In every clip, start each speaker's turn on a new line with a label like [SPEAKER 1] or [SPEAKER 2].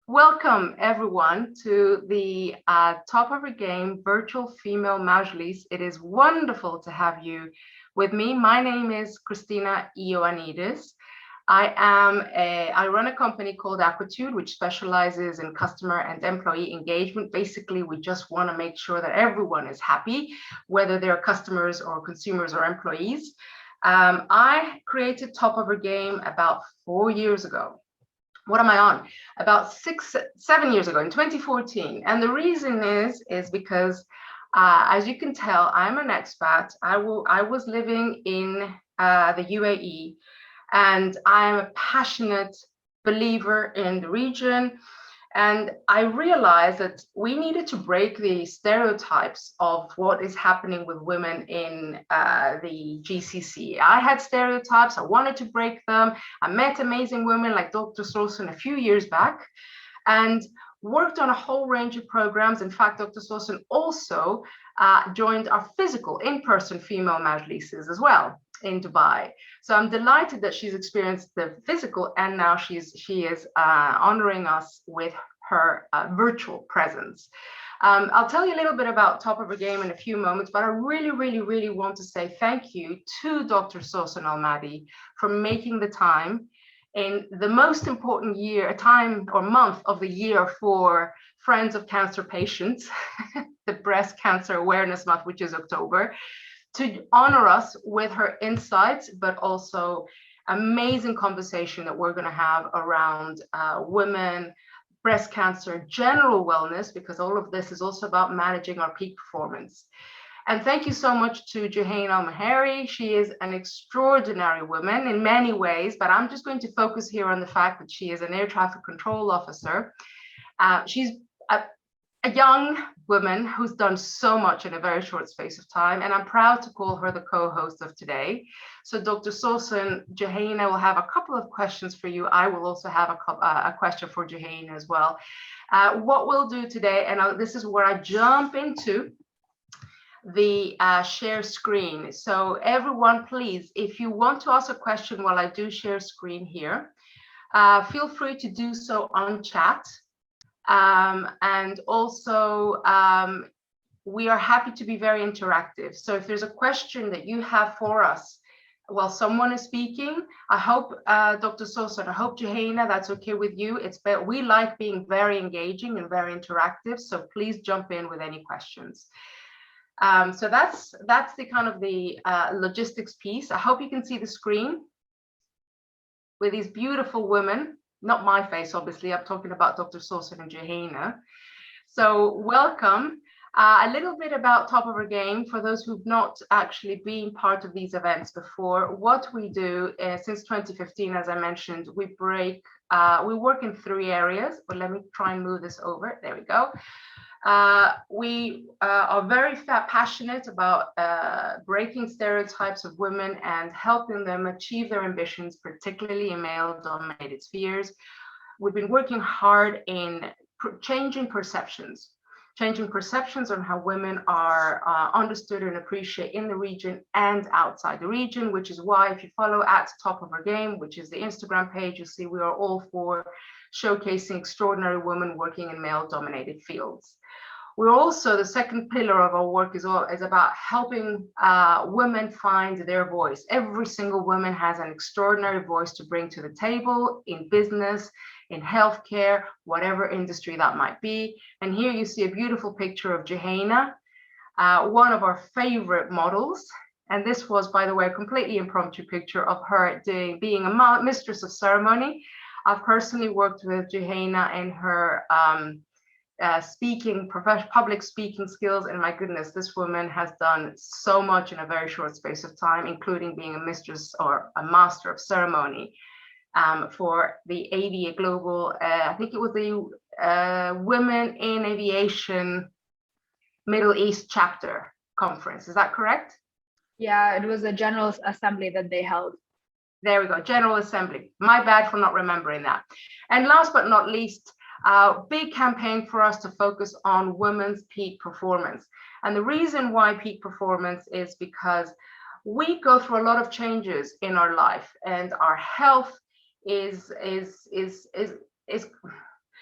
[SPEAKER 1] Welcome everyone to the Top of Your Game virtual female Majlis. It is wonderful to have you with me. My name is Christina Ioannidis. I run a company called Aquitude, which specializes in customer and employee engagement. Basically, we just want to make sure that everyone is happy, whether they're customers or consumers or employees. I created Top of Your Game about 4 years ago. What am I on? About 7 years ago in 2014. And the reason is because, as you can tell, I'm an expat. I was living in the UAE, and I'm a passionate believer in the region. And I realized that we needed to break the stereotypes of what is happening with women in the GCC. I had stereotypes, I wanted to break them. I met amazing women like Dr. Sawsan a few years back and worked on a whole range of programs. In fact, Dr. Sawsan also joined our physical in-person female majlises as well in Dubai. So I'm delighted that she's experienced the physical, and now she is honoring us with her virtual presence. I'll tell you a little bit about Top of Her Game in a few moments, but I really want to say thank you to Dr. Sawsan Al Madhi for making the time in the most important time or month of the year for Friends of Cancer Patients, the Breast Cancer Awareness Month, which is October, to honor us with her insights, but also amazing conversation that we're going to have around women, breast cancer, general wellness, because all of this is also about managing our peak performance. And thank you so much to Jouhayna AlMheiri. She is an extraordinary woman in many ways, but I'm just going to focus here on the fact that she is an air traffic control officer. She's a young woman who's done so much in a very short space of time, and I'm proud to call her the co-host of today. So Dr. Sawsan, Jouhayna will have a couple of questions for you. I will also have a question for Jouhayna as well. What we'll do today, and this is where I jump into the share screen. So everyone, please, if you want to ask a question while I do share screen here, feel free to do so on chat. And also, we are happy to be very interactive. So if there's a question that you have for us while someone is speaking, I hope, Dr. Sawsan, I hope, Jouhayna, that's okay with you. We like being very engaging and very interactive, so please jump in with any questions. So that's the kind of the logistics piece. I hope you can see the screen with these beautiful women. Not my face, obviously. I'm talking about Dr. Sawsan and Jouhayna. So welcome. A little bit about Top of Her Game for those who've not actually been part of these events before. What we do since 2015, as I mentioned, we work in 3 areas. But let me try and move this over. There we go. We are very passionate about breaking stereotypes of women and helping them achieve their ambitions, particularly in male-dominated spheres. We've been working hard in changing perceptions on how women are understood and appreciated in the region and outside the region, which is why if you follow at Top of Her Game, which is the Instagram page, you see we are all for showcasing extraordinary women working in male-dominated fields. We're also, the second pillar of our work is about helping women find their voice. Every single woman has an extraordinary voice to bring to the table in business, in healthcare, whatever industry that might be. And here you see a beautiful picture of Jouhayna, one of our favorite models. And this was, by the way, a completely impromptu picture of her being a mistress of ceremony. I've personally worked with Jouhayna in her public speaking skills, and my goodness, this woman has done so much in a very short space of time, including being a mistress or a master of ceremony for the AVA Global, I think it was the Women in Aviation Middle East chapter conference. Is that correct?
[SPEAKER 2] Yeah, it was a General Assembly that they held.
[SPEAKER 1] There we go, General Assembly. My bad for not remembering that. And last but not least, big campaign for us to focus on women's peak performance. And the reason why peak performance is because we go through a lot of changes in our life, and our health is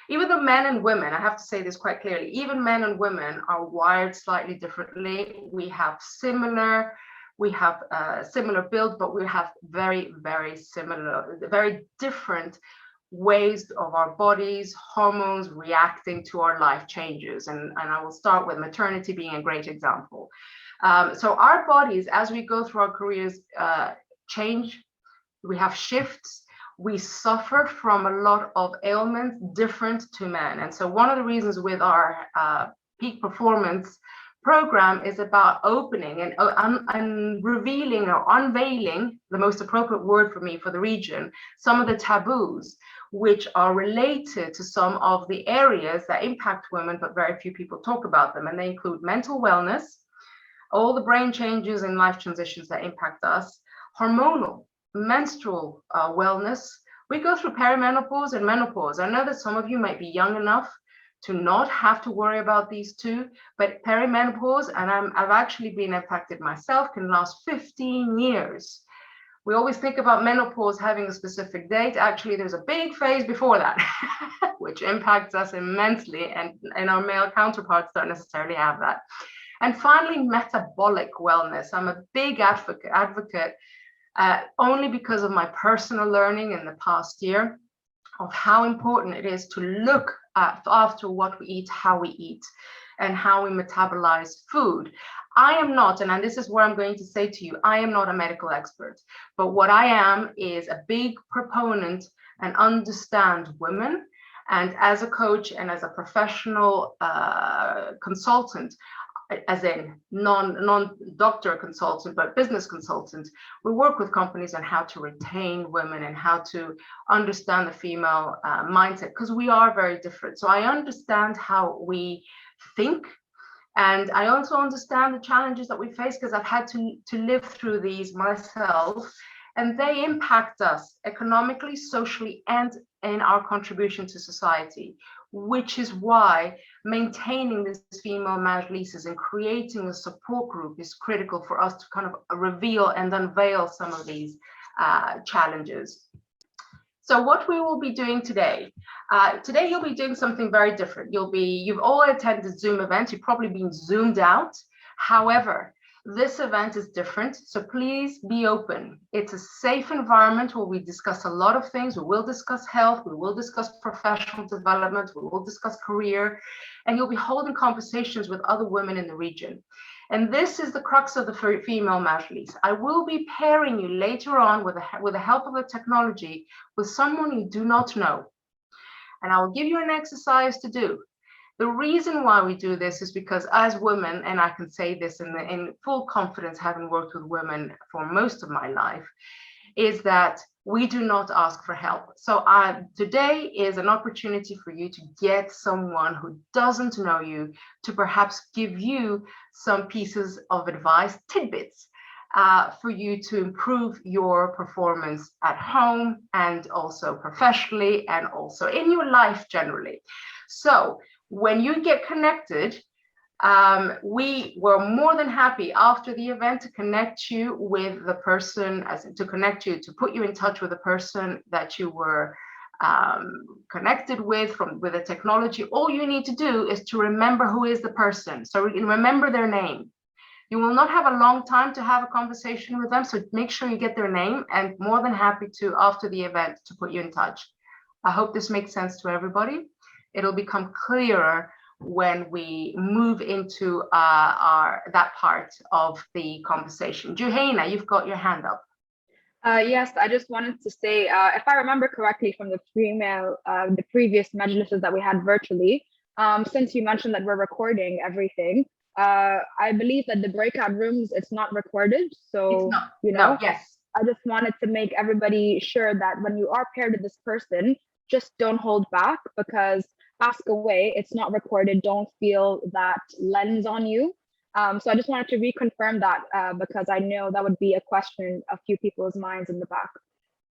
[SPEAKER 1] even though men and women, I have to say this quite clearly, even men and women are wired slightly differently. We have similar build, but we have very, very similar, very different ways of our bodies, hormones reacting to our life changes. And I will start with maternity being a great example. So our bodies, as we go through our careers, change. We have shifts. We suffer from a lot of ailments different to men. And so one of the reasons with our peak performance program is about opening and revealing or unveiling, the most appropriate word for me for the region, some of the taboos which are related to some of the areas that impact women, but very few people talk about them. And they include mental wellness, all the brain changes and life transitions that impact us, hormonal, menstrual wellness. We go through perimenopause and menopause. I know that some of you might be young enough to not have to worry about these two, but perimenopause, and I've actually been impacted myself, can last 15 years. We always think about menopause having a specific date. Actually, there's a big phase before that, which impacts us immensely, and our male counterparts don't necessarily have that. And finally, metabolic wellness. I'm a big advocate only because of my personal learning in the past year of how important it is to look after what we eat, how we eat, and how we metabolize food. I am not, and this is where I'm going to say to you, I am not a medical expert, but what I am is a big proponent and understand women. And as a coach and as a professional consultant, as in non-doctor consultant, but business consultant, we work with companies on how to retain women and how to understand the female mindset, because we are very different. So I understand how we think, and I also understand the challenges that we face, because I've had to live through these myself, and they impact us economically, socially, and in our contribution to society, which is why maintaining this female majlises and creating a support group is critical for us to kind of reveal and unveil some of these challenges. So what we will be doing today, today you'll be doing something very different. You've all attended Zoom events, you've probably been Zoomed out. However, this event is different, so please be open. It's a safe environment where we discuss a lot of things. We will discuss health, we will discuss professional development, we will discuss career, and you'll be holding conversations with other women in the region. And this is the crux of the female majlis. I will be pairing you later on with the help of the technology with someone you do not know. And I will give you an exercise to do. The reason why we do this is because as women, and I can say this in full confidence, having worked with women for most of my life, is that we do not ask for help. So today is an opportunity for you to get someone who doesn't know you to perhaps give you some pieces of advice, tidbits, for you to improve your performance at home and also professionally and also in your life generally. So when you get connected, we were more than happy after the event to connect you with the person, to put you in touch with the person that you were connected with with the technology. All you need to do is to remember who is the person. So we can remember their name. You will not have a long time to have a conversation with them, so make sure you get their name, and more than happy to, after the event, to put you in touch. I hope this makes sense to everybody. It'll become clearer when we move into that part of the conversation. Jouhayna, you've got your hand up.
[SPEAKER 2] Yes, I just wanted to say, if I remember correctly from the previous majlises that we had virtually, since you mentioned that we're recording everything, I believe that the breakout rooms, it's not recorded. So,
[SPEAKER 1] it's not.
[SPEAKER 2] you know,
[SPEAKER 1] no, yes.
[SPEAKER 2] I just wanted to make everybody sure that when you are paired with this person, just don't hold back, because ask away, it's not recorded. Don't feel that lens on you. So I just wanted to reconfirm that because I know that would be a question in a few people's minds in the back.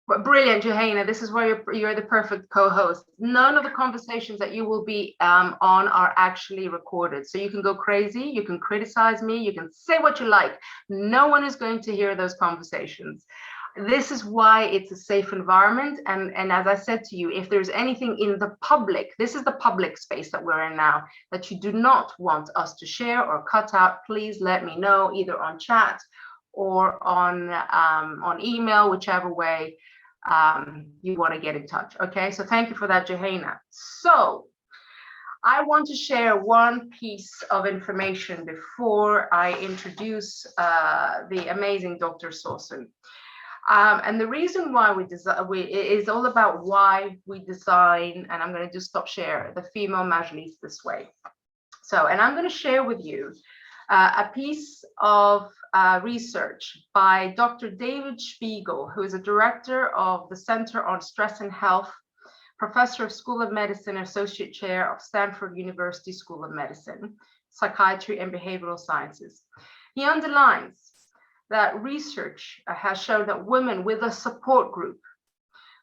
[SPEAKER 1] But brilliant, Jouhayna. This is why you're the perfect co-host. None of the conversations that you will be on are actually recorded. So you can go crazy, you can criticize me, you can say what you like. No one is going to hear those conversations. This is why it's a safe environment. And as I said to you, if there's anything in the public, this is the public space that we're in now, that you do not want us to share or cut out, please let me know, either on chat or on email, whichever way you want to get in touch. Okay, so thank you for that, Jouhayna. So I want to share one piece of information before I introduce the amazing Dr. Sawsan. And the reason why is all about why we design, and I'm going to just stop share, the female Majlis this way. So, and I'm going to share with you a piece of research by Dr. David Spiegel, who is a director of the Center on Stress and Health, professor of School of Medicine, associate chair of Stanford University School of Medicine, Psychiatry and Behavioral Sciences. He underlines that research has shown that women with a support group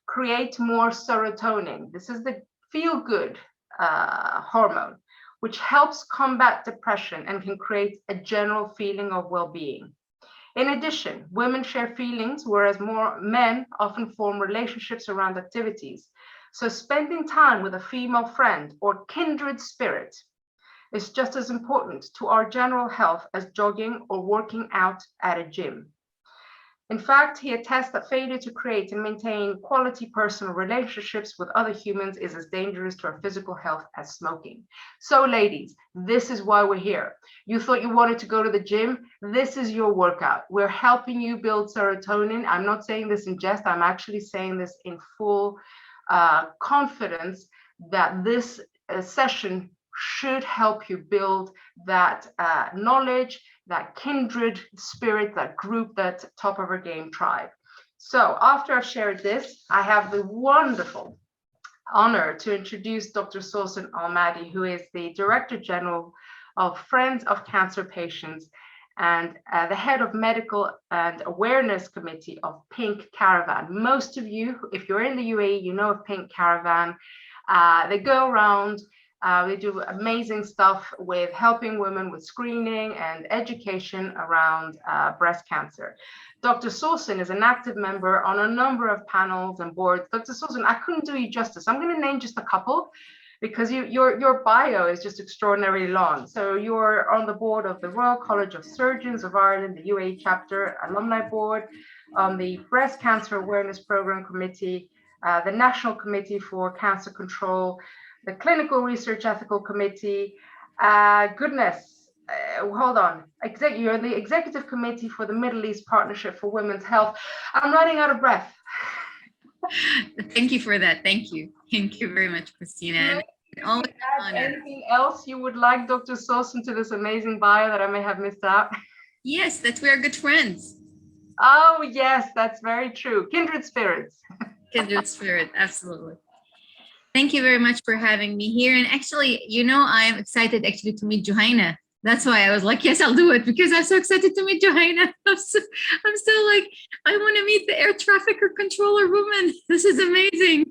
[SPEAKER 1] create more serotonin. This is the feel-good hormone, which helps combat depression and can create a general feeling of well-being. In addition, women share feelings, whereas more men often form relationships around activities. So spending time with a female friend or kindred spirit is just as important to our general health as jogging or working out at a gym. In fact, he attests that failure to create and maintain quality personal relationships with other humans is as dangerous to our physical health as smoking. So ladies, this is why we're here. You thought you wanted to go to the gym? This is your workout. We're helping you build serotonin. I'm not saying this in jest. I'm actually saying this in full confidence that this session should help you build that knowledge, that kindred spirit, that group, that top of our game tribe. So after I've shared this, I have the wonderful honor to introduce Dr. Sawsan Al Madhi, who is the Director General of Friends of Cancer Patients and the head of Medical and Awareness Committee of Pink Caravan. Most of you, if you're in the UAE, you know of Pink Caravan. They go around. They do amazing stuff with helping women with screening and education around breast cancer. Dr. Sawsan is an active member on a number of panels and boards. Dr. Sawsan, I couldn't do you justice. I'm going to name just a couple because your bio is just extraordinarily long. So you're on the board of the Royal College of Surgeons of Ireland, the UAE chapter alumni board, on the Breast Cancer Awareness Program Committee, the National Committee for Cancer Control, the Clinical Research Ethical Committee, hold on, you're the Executive Committee for the Middle East Partnership for Women's Health. I'm running out of breath.
[SPEAKER 3] Thank you for that. Thank you. Thank you very much, Christina.
[SPEAKER 1] Anything else you would like, Dr. Sawsan, to this amazing bio that I may have missed out?
[SPEAKER 3] Yes, that we are good friends.
[SPEAKER 1] Oh, yes, that's very true. Kindred spirits.
[SPEAKER 3] Kindred spirit, absolutely. Thank you very much for having me here. And actually, you know, I'm excited actually to meet Jouhayna. That's why I was like, yes, I'll do it, because I'm so excited to meet Jouhayna. I'm still like, I want to meet the air traffic controller woman. This is amazing.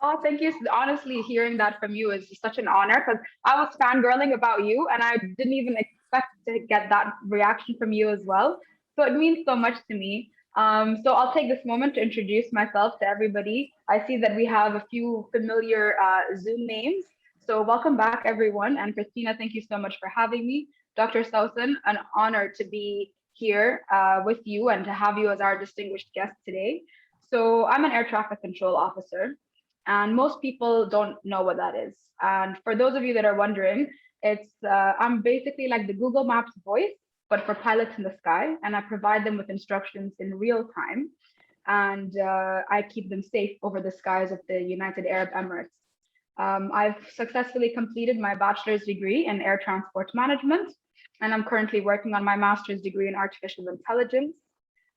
[SPEAKER 2] Oh, thank you. Honestly, hearing that from you is such an honor, because I was fangirling about you and I didn't even expect to get that reaction from you as well. So it means so much to me. So I'll take this moment to introduce myself to everybody. I see that we have a few familiar Zoom names. So welcome back, everyone. And Christina, thank you so much for having me. Dr. Sawsan, an honor to be here with you and to have you as our distinguished guest today. So I'm an air traffic control officer, and most people don't know what that is. And for those of you that are wondering, I'm basically like the Google Maps voice, but for pilots in the sky, and I provide them with instructions in real time, and I keep them safe over the skies of the United Arab Emirates. I've successfully completed my bachelor's degree in air transport management, and I'm currently working on my master's degree in artificial intelligence.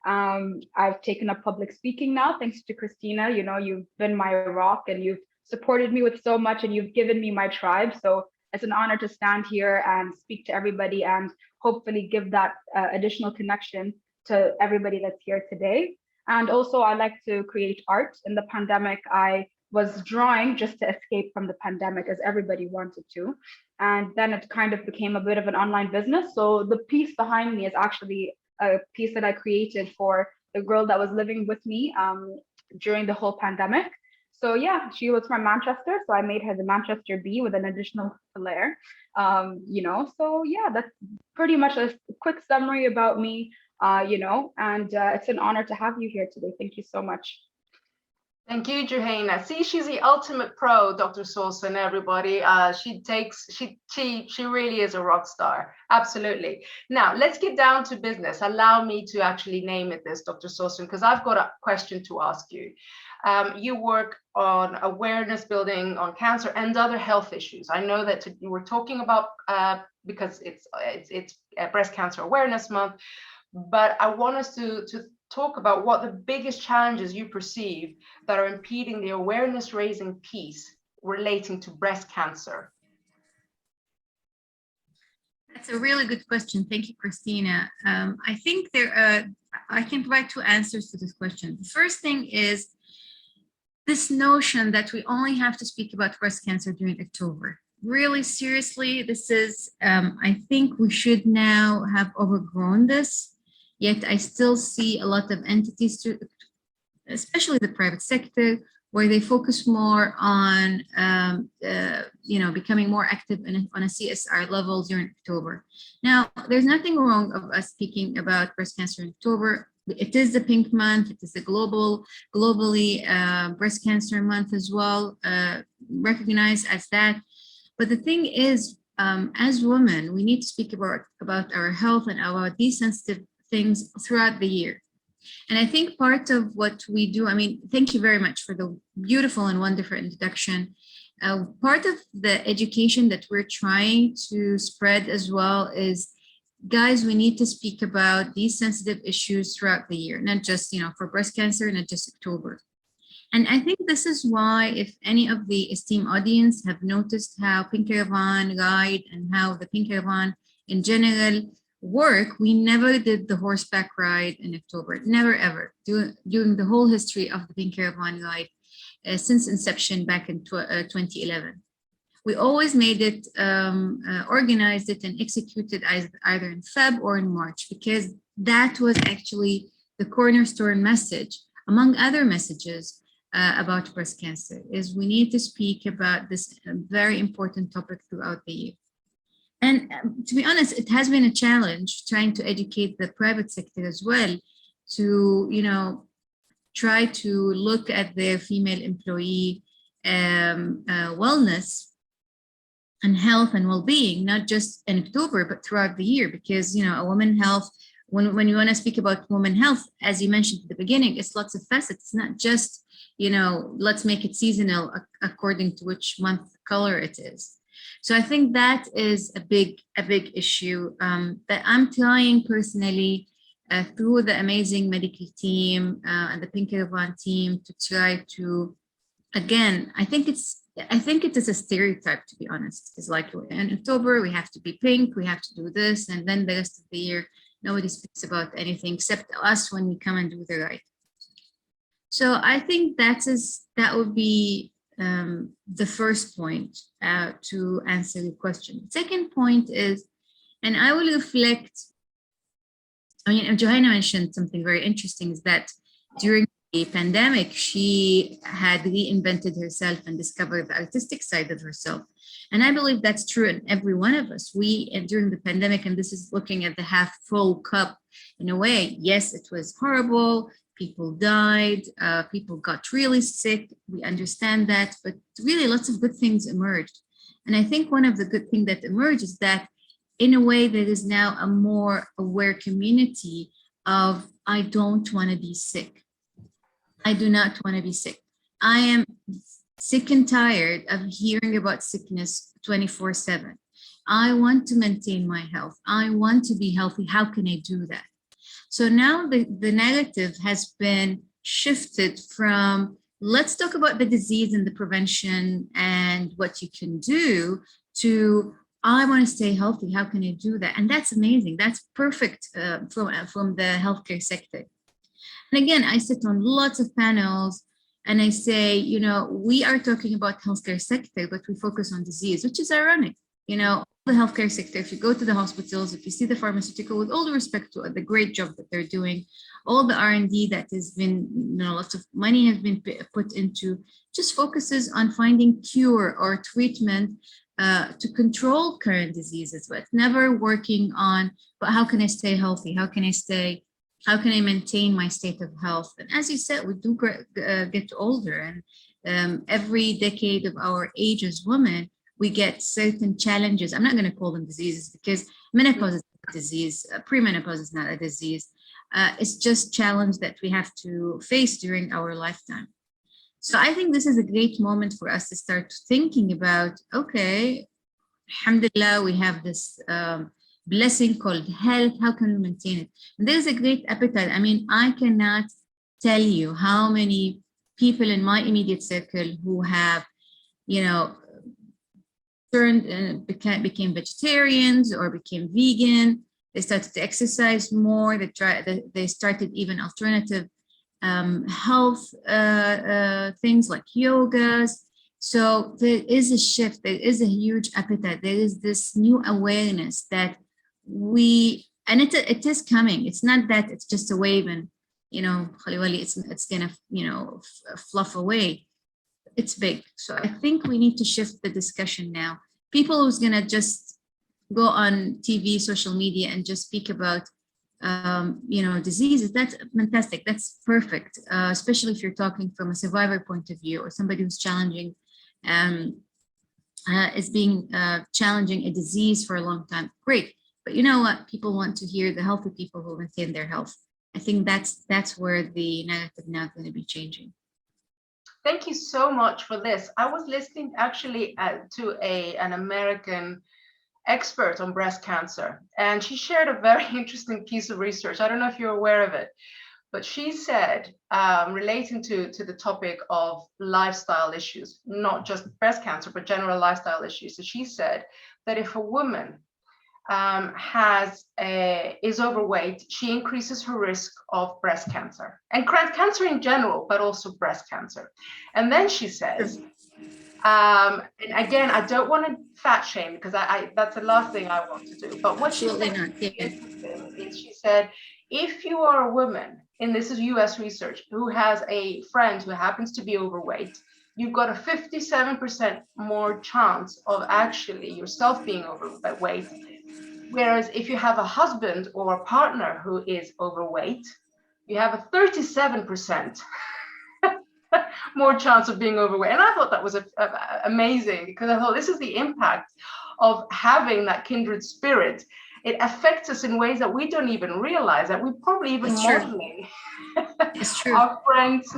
[SPEAKER 2] I've taken up public speaking now, thanks to Christina. You know, you've been my rock and you've supported me with so much, and you've given me my tribe. So it's an honor to stand here and speak to everybody and hopefully give that additional connection to everybody that's here today. And also, I like to create art. In the pandemic, I was drawing just to escape from the pandemic, as everybody wanted to. And then it kind of became a bit of an online business. So the piece behind me is actually a piece that I created for the girl that was living with me during the whole pandemic. So yeah, she was from Manchester, so I made her the Manchester B with an additional layer. So yeah, that's pretty much a quick summary about me. And it's an honor to have you here today. Thank you so much.
[SPEAKER 1] Thank you, Jouhayna. See, she's the ultimate pro, Dr. Sawsan, everybody. She really is a rock star. Absolutely. Now, let's get down to business. Allow me to actually name it this, Dr. Sawsan, because I've got a question to ask you. You work on awareness building on cancer and other health issues. I know that you were talking about because it's Breast Cancer Awareness Month, but I want us to talk about what the biggest challenges you perceive that are impeding the awareness raising piece relating to breast cancer.
[SPEAKER 3] That's a really good question. Thank you, Christina. I think I can provide two answers to this question. The first thing is this notion that we only have to speak about breast cancer during October. Really seriously, this is, I think we should now have overgrown this. Yet I still see a lot of entities, especially the private sector, where they focus more on, becoming more active on a CSR level during October. Now, there's nothing wrong of us speaking about breast cancer in October. It is the pink month. It is the globally breast cancer month as well, recognized as that. But the thing is, as women, we need to speak about our health and about these sensitive things throughout the year. And I think part of what we do, thank you very much for the beautiful and wonderful introduction. Part of the education that we're trying to spread as well is, guys, we need to speak about these sensitive issues throughout the year, not just, for breast cancer, not just October. And I think this is why, if any of the esteemed audience have noticed how Pink Caravan Guide and how the Pink Caravan in general work, we never did the horseback ride in October, never ever, during the whole history of the Pink Caravan Guide since inception back in 2011. We always made it, organized it and executed either in Feb or in March, because that was actually the cornerstone message, among other messages about breast cancer, is we need to speak about this very important topic throughout the year. And to be honest, it has been a challenge trying to educate the private sector as well to, try to look at their female employee wellness and health and well-being, not just in October, but throughout the year. Because, a woman health, when you want to speak about women health, as you mentioned at the beginning, it's lots of facets. It's not just, let's make it seasonal according to which month color it is. So I think that is a big issue that I'm trying personally through the amazing medical team and the Pink Caravan team to try to, again, I think it is a stereotype, to be honest. It's like in October, we have to be pink, we have to do this, and then the rest of the year, nobody speaks about anything except us when we come and do the right. So I think that would be the first point to answer your question. Second point is, and I will reflect, Jouhayna mentioned something very interesting, is that during the pandemic, she had reinvented herself and discovered the artistic side of herself. And I believe that's true in every one of us. During the pandemic, and this is looking at the half full cup in a way, yes, it was horrible. People died, people got really sick. We understand that, but really lots of good things emerged. And I think one of the good things that emerged is that in a way there is now a more aware community of, I don't want to be sick. I do not want to be sick. I am sick and tired of hearing about sickness 24/7. I want to maintain my health. I want to be healthy. How can I do that? So now the narrative has been shifted from, let's talk about the disease and the prevention and what you can do, to, I want to stay healthy. How can I do that? And that's amazing. That's perfect from the healthcare sector. And again, I sit on lots of panels and I say, we are talking about healthcare sector, but we focus on disease, which is ironic. The healthcare sector, if you go to the hospitals, if you see the pharmaceutical, with all the respect to the great job that they're doing, all the R&D that has been, lots of money has been put into, just focuses on finding cure or treatment to control current diseases, but never working on, but how can I stay healthy? How can I maintain my state of health? And as you said, we do get older, and every decade of our age as women, we get certain challenges. I'm not going to call them diseases, because menopause is not a disease, premenopause is not a disease. It's just challenge that we have to face during our lifetime. So I think this is a great moment for us to start thinking about, okay, alhamdulillah, we have this blessing called health. How can we maintain it? And there's a great appetite. I mean, I cannot tell you how many people in my immediate circle who have, turned became vegetarians or became vegan. They started to exercise more. They started even alternative health things like yogas. So there is a shift. There is a huge appetite. There is this new awareness that it is coming. It's not that it's just a wave and it's gonna fluff away. It's big. So I think we need to shift the discussion now. People who's gonna just go on TV, social media, and just speak about diseases, that's fantastic. That's perfect, especially if you're talking from a survivor point of view, or somebody who's challenging challenging a disease for a long time. Great. But you know what? People want to hear the healthy people who maintain their health. I think that's where the narrative now is going to be changing.
[SPEAKER 1] Thank you so much for this. I was listening actually to an American expert on breast cancer, and she shared a very interesting piece of research. I don't know if you're aware of it, but she said, relating to the topic of lifestyle issues, not just breast cancer, but general lifestyle issues. So she said that if a woman is overweight, she increases her risk of breast cancer, and cancer in general, but also breast cancer. And then she says, and again, I don't want to fat shame, because that's the last thing I want to do. But what she said is, she said, if you are a woman, and this is US research, who has a friend who happens to be overweight, you've got a 57% more chance of actually yourself being overweight. Whereas if you have a husband or a partner who is overweight, you have a 37% more chance of being overweight. And I thought that was amazing, because I thought this is the impact of having that kindred spirit. It affects us in ways that we don't even realize, that we probably even modeling our friends'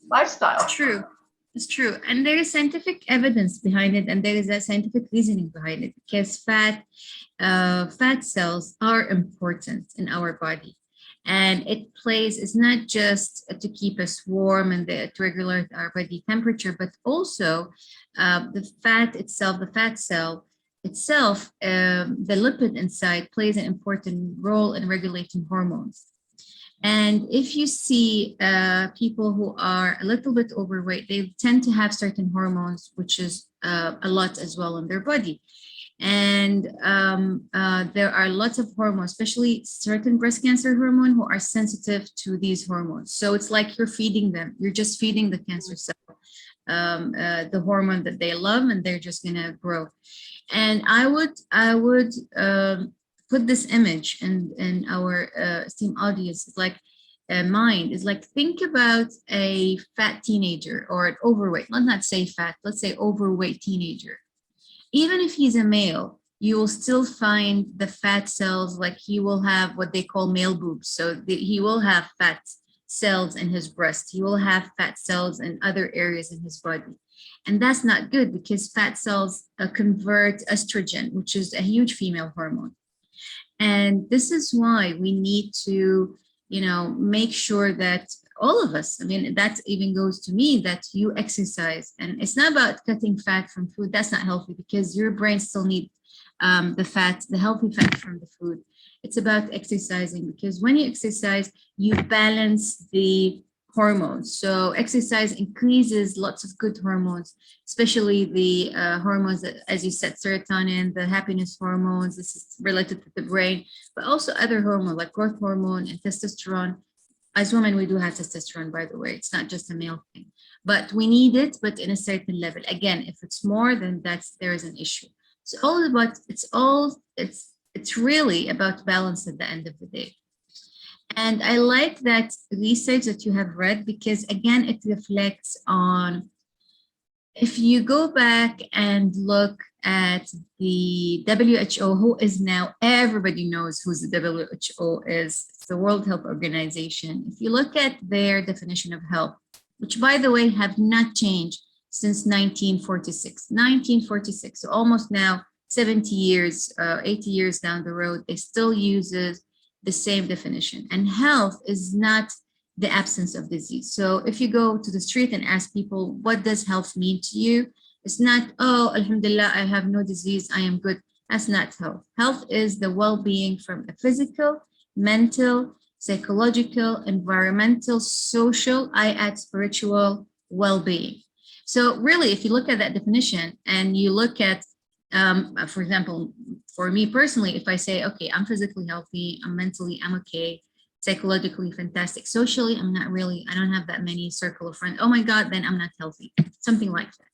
[SPEAKER 1] lifestyle.
[SPEAKER 3] It's true. It's true. And there is scientific evidence behind it, and there is a scientific reasoning behind it, because fat cells are important in our body. And it's not just to keep us warm and to regulate our body temperature, but also the fat cell itself, the lipid inside, plays an important role in regulating hormones. And if you see people who are a little bit overweight, they tend to have certain hormones, which is a lot as well in their body. And there are lots of hormones, especially certain breast cancer hormone, who are sensitive to these hormones. So it's like you're feeding them. You're just feeding the cancer cell the hormone that they love, and they're just gonna grow. And I would put this image in our esteemed audience, like mind is like, think about a fat teenager or an overweight, let's not say fat, let's say overweight teenager. Even if he's a male, you will still find the fat cells, like he will have what they call male boobs. So he will have fat cells in his breast. He will have fat cells in other areas in his body. And that's not good, because fat cells convert estrogen, which is a huge female hormone. And this is why we need to, make sure that all of us, I mean, that even goes to me, that you exercise. And it's not about cutting fat from food. That's not healthy, because your brain still needs the healthy fat from the food. It's about exercising, because when you exercise, you balance the hormones. So exercise increases lots of good hormones, especially the hormones that, as you said, serotonin, the happiness hormones. This is related to the brain, but also other hormones like growth hormone and testosterone. As women, we do have testosterone, by the way. It's not just a male thing, but we need it, but in a certain level. Again, if it's more, then there is an issue. It's really about balance at the end of the day. And I like that research that you have read, because again, it reflects on, if you go back and look at the WHO, who is now, everybody knows who the WHO is. It's the World Health Organization. If you look at their definition of health, which by the way have not changed since 1946, so almost now 70 years, 80 years down the road, it still uses the same definition. And health is not the absence of disease. So if you go to the street and ask people, what does health mean to you? It's not, oh, alhamdulillah, I have no disease, I am good. That's not health. Health is the well-being from a physical, mental, psychological, environmental, social, I add spiritual well-being. So really, if you look at that definition and you look at, for example, for me personally, if I say, okay, I'm physically healthy, I'm mentally, I'm okay, psychologically fantastic, socially, I'm not really, I don't have that many circle of friends, oh my God, then I'm not healthy, something like that.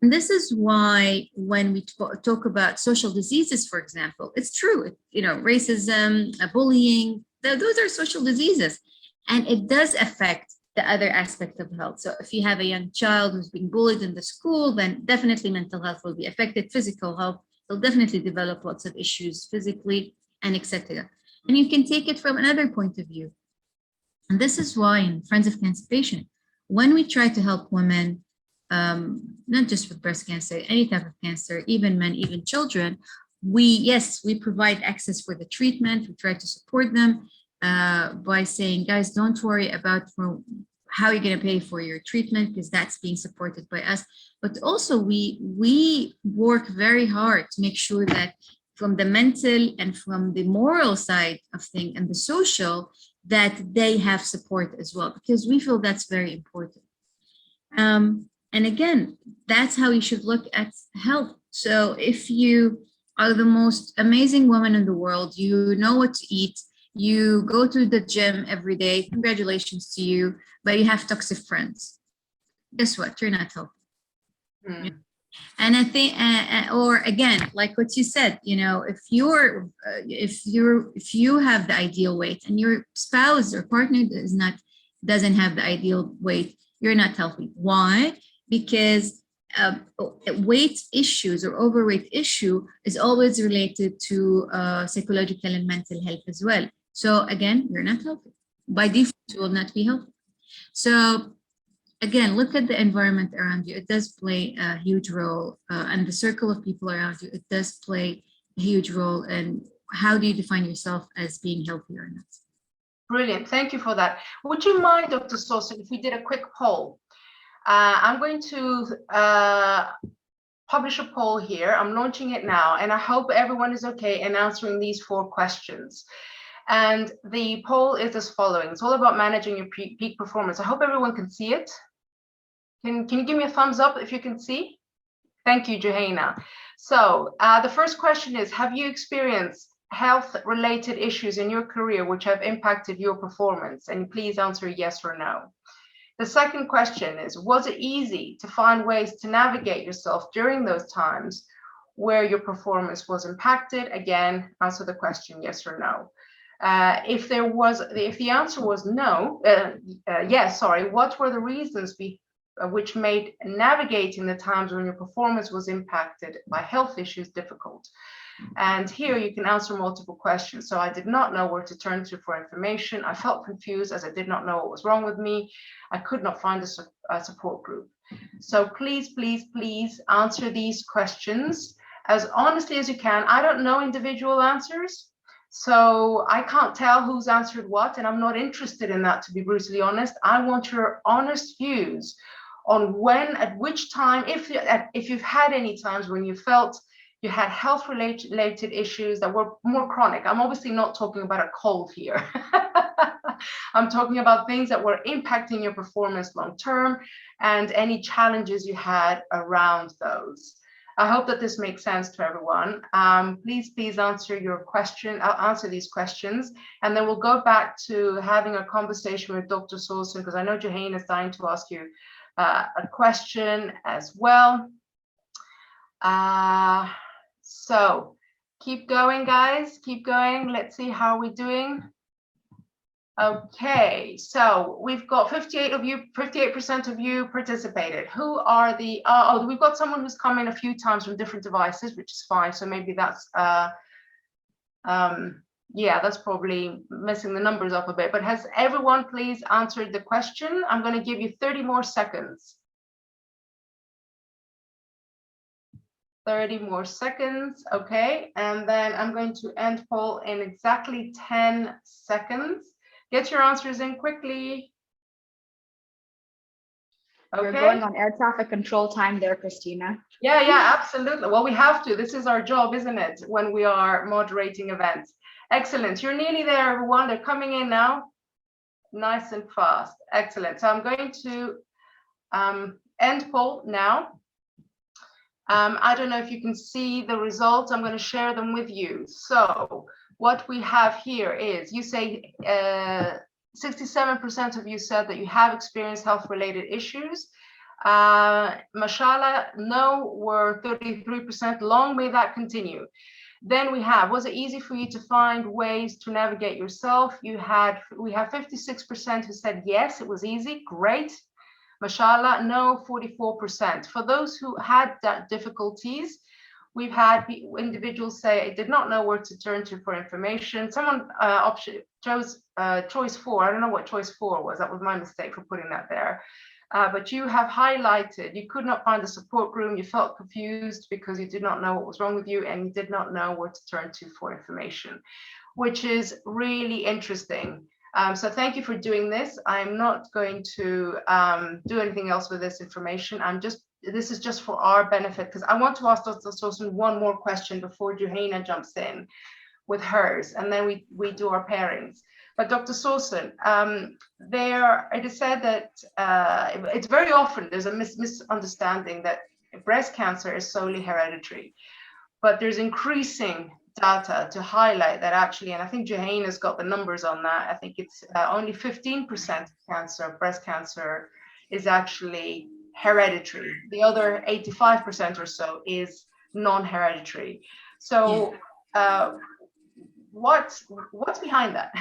[SPEAKER 3] And this is why when we talk about social diseases, for example, it's true, racism, bullying, those are social diseases. And it does affect the other aspect of health. So if you have a young child who's being bullied in the school, then definitely mental health will be affected, physical health, they'll definitely develop lots of issues physically, and etc. And you can take it from another point of view. And this is why in Friends of Cancer Patient, when we try to help women, not just with breast cancer, any type of cancer, even men, even children, we provide access for the treatment. We try to support them by saying, guys, don't worry about how you're going to pay for your treatment, because that's being supported by us. But also we work very hard to make sure that from the mental and from the moral side of things and the social, that they have support as well, because we feel that's very important. And again, that's how you should look at health. So if you are the most amazing woman in the world, you know what to eat, you go to the gym every day, congratulations to you, but you have toxic friends, guess what? You're not healthy.
[SPEAKER 1] Mm.
[SPEAKER 3] And I think, or again, like what you said, if you have the ideal weight and your spouse or partner doesn't have the ideal weight, you're not healthy. Why? Because weight issues or overweight issue is always related to psychological and mental health as well. So again, you're not healthy. By default, you will not be healthy. So again, look at the environment around you. It does play a huge role, and the circle of people around you, it does play a huge role. And how do you define yourself as being healthy or not?
[SPEAKER 1] Brilliant. Thank you for that. Would you mind, Dr. Sawsan, if we did a quick poll? I'm going to publish a poll here. I'm launching it now, and I hope everyone is okay in answering these 4 questions. And the poll is as following. It's all about managing your peak performance. I hope everyone can see it. Can you give me a thumbs up if you can see? Thank you, Jouhayna. So the first question is, have you experienced health-related issues in your career which have impacted your performance? And please answer yes or no. The second question is, was it easy to find ways to navigate yourself during those times where your performance was impacted? Again, answer the question yes or no. If the answer was no, yes, sorry, what were the reasons which made navigating the times when your performance was impacted by health issues difficult? And here you can answer multiple questions. So I did not know where to turn to for information. I felt confused as I did not know what was wrong with me. I could not find a support group. So please, please, please answer these questions as honestly as you can. I don't know individual answers, so I can't tell who's answered what, and I'm not interested in that, to be brutally honest. I want your honest views on when, at which time, if you've had any times when you felt you had health-related issues that were more chronic. I'm obviously not talking about a cold here. I'm talking about things that were impacting your performance long-term and any challenges you had around those. I hope that this makes sense to everyone. Please answer your question. I'll answer these questions, and then we'll go back to having a conversation with Dr. Sawsan, because I know Jouhayna is dying to ask you a question as well. So keep going, guys. Keep going. Let's see how we're doing. Okay, so we've got 58% of you participated. Who are the, oh, we've got someone who's come in a few times from different devices, which is fine. So maybe that's, yeah, that's probably messing the numbers up a bit. But has everyone please answered the question? I'm going to give you 30 more seconds. 30 more seconds, okay. And then I'm going to end poll in exactly 10 seconds. Get your answers in quickly. Okay.
[SPEAKER 2] You're going on air traffic control time there, Christina.
[SPEAKER 1] Yeah, absolutely. Well, we have to. This is our job, isn't it? When we are moderating events. Excellent. You're nearly there, everyone. They're coming in now. Nice and fast. Excellent. So I'm going to end poll now. I don't know if you can see the results. I'm going to share them with you. So what we have here is, you say 67% of you said that you have experienced health-related issues. Mashallah, no, were 33%. Long may that continue. Then we have, was it easy for you to find ways to navigate yourself? We have 56% who said yes, it was easy. Great. Mashallah, no, 44%. For those who had difficulties, we've had individuals say, I did not know where to turn to for information. Someone chose choice 4. I don't know what choice 4 was. That was my mistake for putting that there. But you have highlighted, you could not find a support group, you felt confused because you did not know what was wrong with you and you did not know where to turn to for information, which is really interesting. So thank you for doing this. I'm not going to do anything else with this information. This is just for our benefit, because I want to ask Dr. Sawsan one more question before Jouhayna jumps in with hers, and then we do our pairings. But Dr. Sawsan, it is said that it's very often there's a misunderstanding that breast cancer is solely hereditary, but there's increasing data to highlight that actually, and I think Jouhayna's got the numbers on that. I think it's only 15% of breast cancer is actually hereditary. The other 85% or so is non-hereditary. So what's behind that?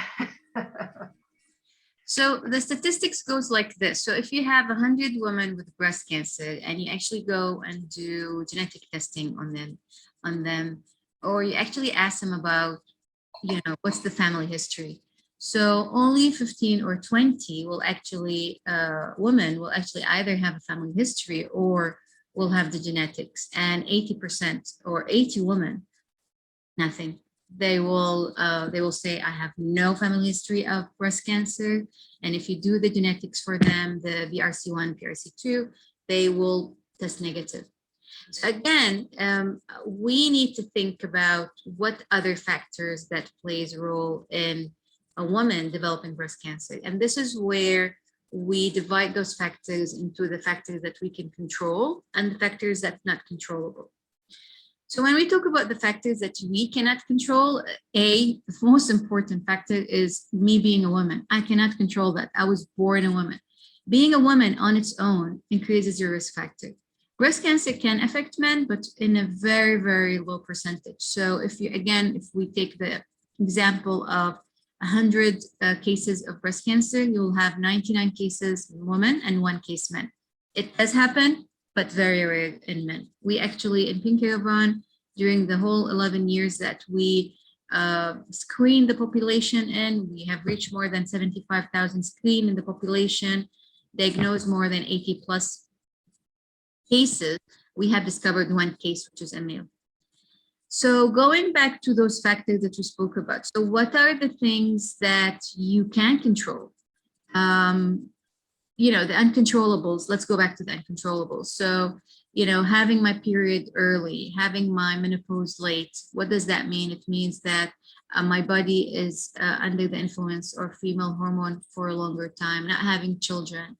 [SPEAKER 3] So the statistics goes like this. So if you have 100 women with breast cancer and you actually go and do genetic testing on them, or you actually ask them about, what's the family history. So only 15 or 20 will actually, women will actually either have a family history or will have the genetics, and 80% or 80 women, nothing. They will say, I have no family history of breast cancer. And if you do the genetics for them, the BRC1, BRC2, they will test negative. So again, we need to think about what other factors that plays a role in a woman developing breast cancer. And this is where we divide those factors into the factors that we can control and the factors that are not controllable. So when we talk about the factors that we cannot control, the most important factor is me being a woman. I cannot control that. I was born a woman. Being a woman on its own increases your risk factor. Breast cancer can affect men, but in a very, very low percentage. So if we take the example of 100 cases of breast cancer, you'll have 99 cases in women and 1 case men. It does happen, but very rare in men. We actually, in Pink Caravan, during the whole 11 years that we screened the population in, we have reached more than 75,000 screened in the population, diagnosed more than 80 plus cases. We have discovered 1 case, which is a male. So going back to those factors that we spoke about. So what are the things that you can control? The uncontrollables, let's go back to the uncontrollables. So, having my period early, having my menopause late, what does that mean? It means that my body is under the influence of female hormone for a longer time, not having children,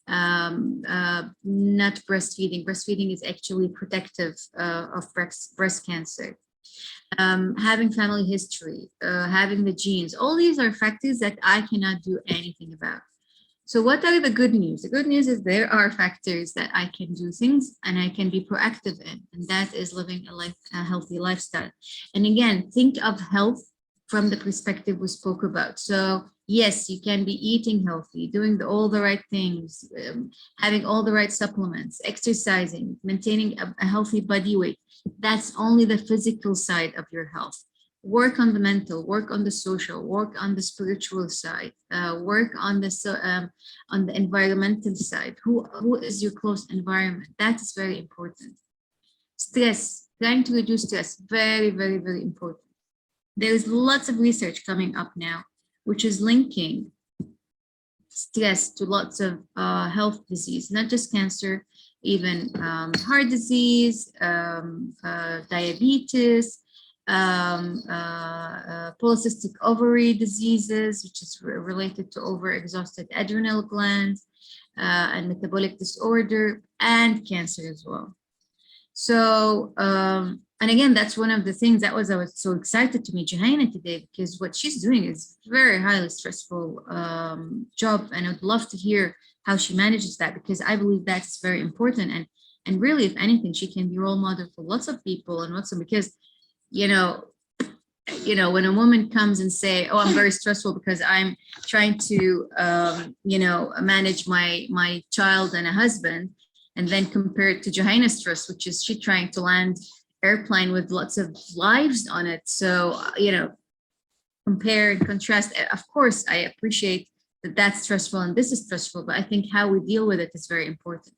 [SPEAKER 3] not breastfeeding. Breastfeeding is actually protective of breast cancer. Having family history, having the genes, all these are factors that I cannot do anything about. So what are the good news? The good news is there are factors that I can do things and I can be proactive in, and that is living a healthy lifestyle. And again, think of health from the perspective we spoke about. So yes, you can be eating healthy, doing all the right things, having all the right supplements, exercising, maintaining a healthy body weight. That's only the physical side of your health. Work on the mental, work on the social, work on the spiritual side, work on the environmental side. Who is your close environment? That is very important. Stress, trying to reduce stress, very, very, very important. There's lots of research coming up now, which is linking stress to lots of health disease, not just cancer, even heart disease, diabetes, polycystic ovary diseases, which is related to overexhausted adrenal glands, and metabolic disorder, and cancer as well. So, and again, that's one of the things I was so excited to meet Jouhayna today, because what she's doing is very highly stressful job, and I'd love to hear how she manages that, because I believe that's very important. And really, if anything, she can be a role model for lots of people, and because you know, when a woman comes and say, "Oh, I'm very stressful because I'm trying to, manage my child and a husband," and then compare it to Jouhayna's stress, which is she trying to land airplane with lots of lives on it. So, compare and contrast. Of course, I appreciate that that's stressful and this is stressful, but I think how we deal with it is very important.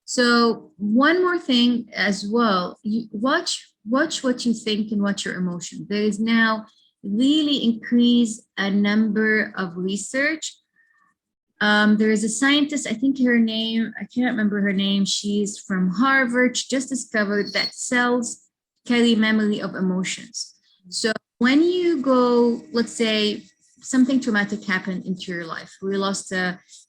[SPEAKER 3] So one more thing as well, you watch what you think and watch your emotion. There is now really increased a number of research. There is a scientist, I think her name, I can't remember her name. She's from Harvard. She just discovered that cells carry memory of emotions. So when you go, let's say something traumatic happened into your life, we lost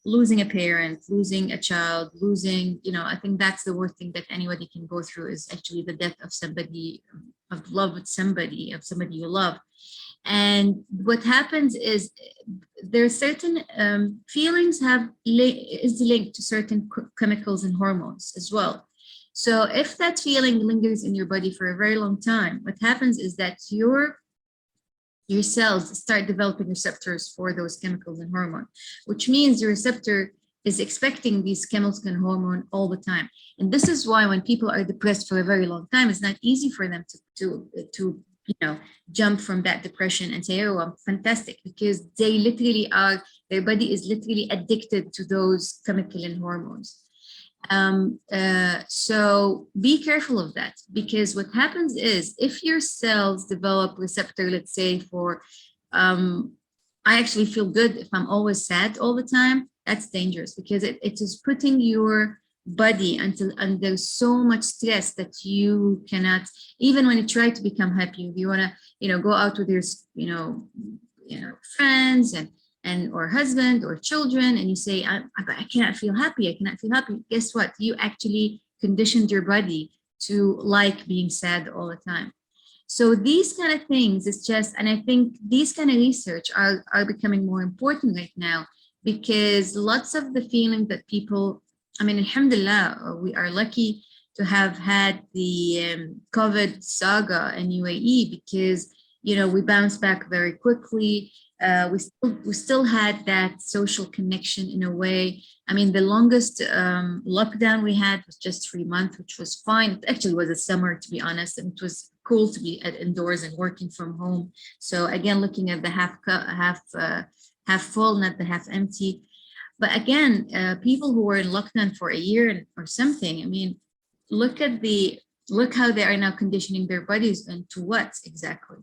[SPEAKER 3] losing a parent, losing a child, losing, I think that's the worst thing that anybody can go through, is actually the death of somebody, of love with somebody, of somebody you love. And what happens is there are certain feelings is linked to certain chemicals and hormones as well. So if that feeling lingers in your body for a very long time, what happens is that your cells start developing receptors for those chemicals and hormone, which means your receptor is expecting these chemicals and hormone all the time. And this is why when people are depressed for a very long time, it's not easy for them to jump from that depression and say, "Oh, I'm fantastic," because they literally are, their body is literally addicted to those chemical and hormones. So be careful of that, because what happens is if your cells develop receptor, let's say for, I actually feel good if I'm always sad all the time, that's dangerous, because it is putting your body under so much stress that you cannot, even when you try to become happy, if you want to go out with your friends and or husband or children, and you say, I cannot feel happy, I cannot feel happy. Guess what? You actually conditioned your body to like being sad all the time. So these kind of things, it's just, and I think these kind of research are becoming more important right now, because lots of the feeling that people, alhamdulillah, we are lucky to have had the COVID saga in UAE, because, we bounced back very quickly. We still had that social connection in a way. The longest lockdown we had was just 3 months, which was fine. It actually was a summer, to be honest, and it was cool to be indoors and working from home. So again, looking at the half full, not the half empty. But again, people who were in lockdown for a year or something, look how they are now conditioning their bodies into what exactly.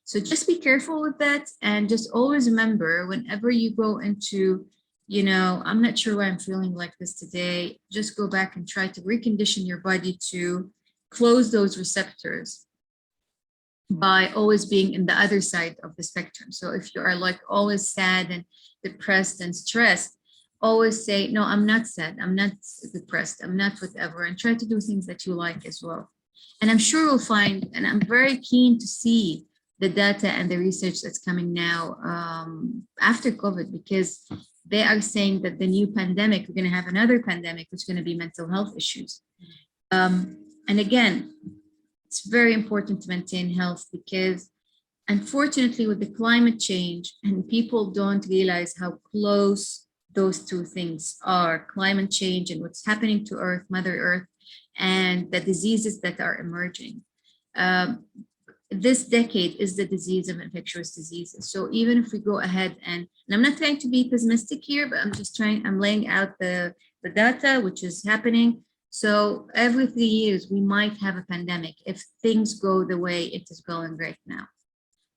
[SPEAKER 3] So just be careful with that, and just always remember, whenever you go into, I'm not sure why I'm feeling like this today, just go back and try to recondition your body to close those receptors by always being in the other side of the spectrum. So if you are like always sad and depressed and stressed, always say, no, I'm not sad, I'm not depressed, I'm not whatever, and try to do things that you like as well. And I'm sure we'll find, and I'm very keen to see the data and the research that's coming now after COVID, because they are saying that the new pandemic, we're going to have another pandemic, which is going to be mental health issues. And again, it's very important to maintain health, because unfortunately with the climate change, and people don't realize how close those two things are, climate change and what's happening to Earth, Mother Earth, and the diseases that are emerging. This decade is the disease of infectious diseases. So even if we go ahead and I'm not trying to be pessimistic here, but I'm laying out the data, which is happening. So every 3 years, we might have a pandemic if things go the way it is going right now.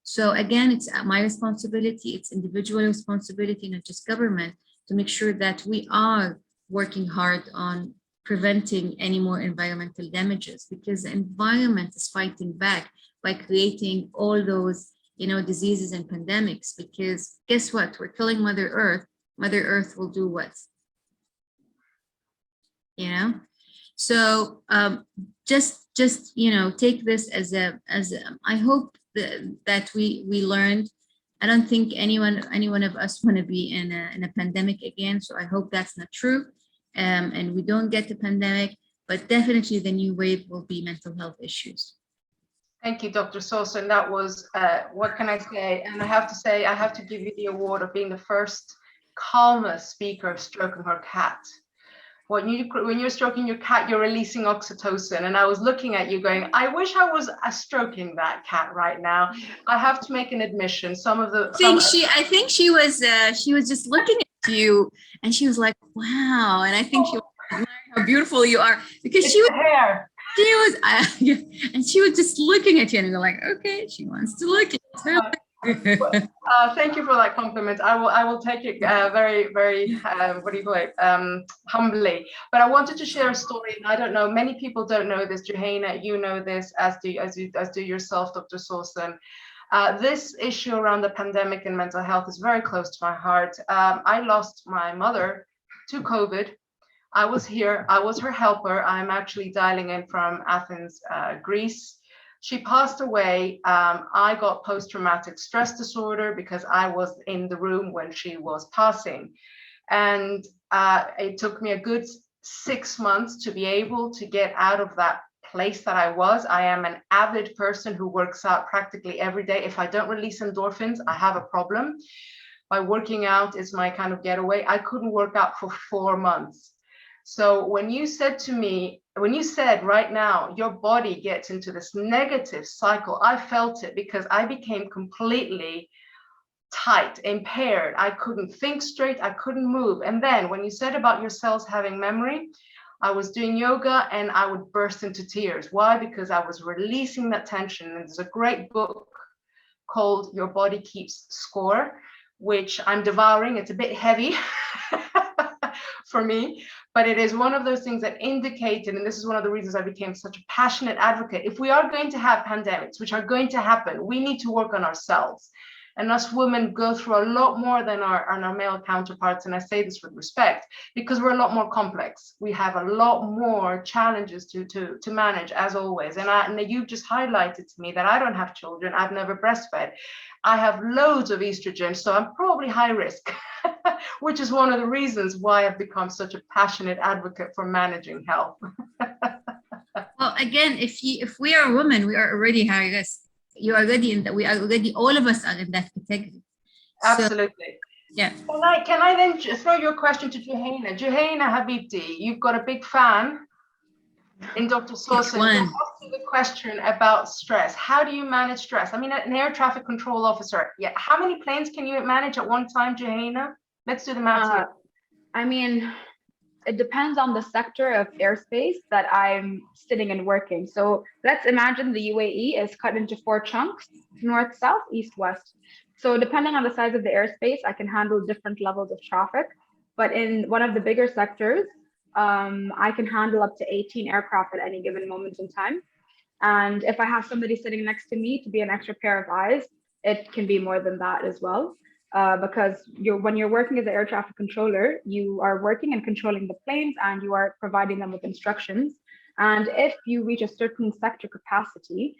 [SPEAKER 3] So again, it's my responsibility, it's individual responsibility, not just government, to make sure that we are working hard on preventing any more environmental damages, because the environment is fighting back by creating all those, diseases and pandemics. Because guess what? We're killing Mother Earth. Mother Earth will do what? So just take this as a I hope that we learned. I don't think any one of us want to be in a pandemic again. So I hope that's not true, and we don't get the pandemic. But definitely, the new wave will be mental health issues.
[SPEAKER 1] Thank you, Dr. Sawsan. That was, what can I say? And I have to say, I have to give you the award of being the first calmest speaker of stroking her cat. When you're stroking your cat, you're releasing oxytocin. And I was looking at you going, I wish I was stroking that cat right now. I have to make an admission.
[SPEAKER 3] I think she was just looking at you, and she was like, wow. And I think she was admiring how beautiful you are, because she was and she was just looking at you, and you're like, okay, she wants to look at her.
[SPEAKER 1] Thank you for that compliment. I will take it very, very humbly. But I wanted to share a story, and I don't know, many people don't know this. Jouhayna, you know this, as do yourself, Dr. Sawsan. This issue around the pandemic and mental health is very close to my heart. I lost my mother to COVID. I was here. I was her helper. I'm actually dialing in from Athens, Greece. She passed away. I got post-traumatic stress disorder because I was in the room when she was passing. And it took me a good 6 months to be able to get out of that place that I was. I am an avid person who works out practically every day. If I don't release endorphins, I have a problem. My working out is my kind of getaway. I couldn't work out for 4 months. So when you said right now, your body gets into this negative cycle, I felt it, because I became completely tight, impaired. I couldn't think straight. I couldn't move. And then when you said about your cells having memory, I was doing yoga and I would burst into tears. Why? Because I was releasing that tension. And there's a great book called Your Body Keeps Score, which I'm devouring. It's a bit heavy for me, but it is one of those things that indicated, and this is one of the reasons I became such a passionate advocate. If we are going to have pandemics, which are going to happen, we need to work on ourselves. And us women go through a lot more than our male counterparts. And I say this with respect, because we're a lot more complex. We have a lot more challenges to manage, as always. And you've just highlighted to me that I don't have children. I've never breastfed. I have loads of estrogen, so I'm probably high risk, which is one of the reasons why I've become such a passionate advocate for managing health.
[SPEAKER 3] Well, again, if we are women, we are already high risk. You're already in that. We are already, all of us are in that category.
[SPEAKER 1] Absolutely.
[SPEAKER 3] So, yeah.
[SPEAKER 1] Can I then throw your question to Jouhayna? Jouhayna Habibti, you've got a big fan in Dr. Sawsan. You're asking the question about stress. How do you manage stress? I mean, an air traffic control officer. Yeah. How many planes can you manage at one time, Jouhayna? Let's do the math here.
[SPEAKER 2] I mean, it depends on the sector of airspace that I'm sitting and working. So let's imagine the UAE is cut into 4 chunks: north, south, east, west. So depending on the size of the airspace, I can handle different levels of traffic. But in one of the bigger sectors, I can handle up to 18 aircraft at any given moment in time. And if I have somebody sitting next to me to be an extra pair of eyes, it can be more than that as well. because when you're working as an air traffic controller, you are working and controlling the planes and you are providing them with instructions. And if you reach a certain sector capacity,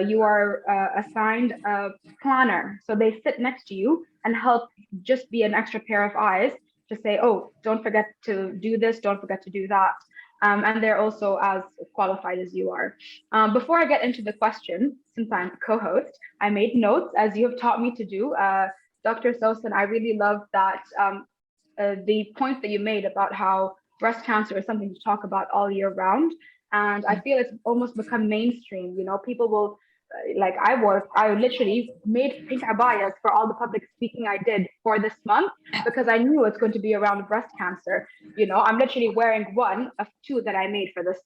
[SPEAKER 2] you are assigned a planner. So they sit next to you and help just be an extra pair of eyes to say, oh, don't forget to do this, don't forget to do that. And they're also as qualified as you are. Before I get into the question, since I'm co-host, I made notes as you have taught me to do. Dr. Sawsan, I really love that the point that you made about how breast cancer is something to talk about all year round. And I feel it's almost become mainstream. You know, people will, like I literally made pink abayas for all the public speaking I did for this month because I knew it's going to be around breast cancer. You know, I'm literally wearing one of two that I made for this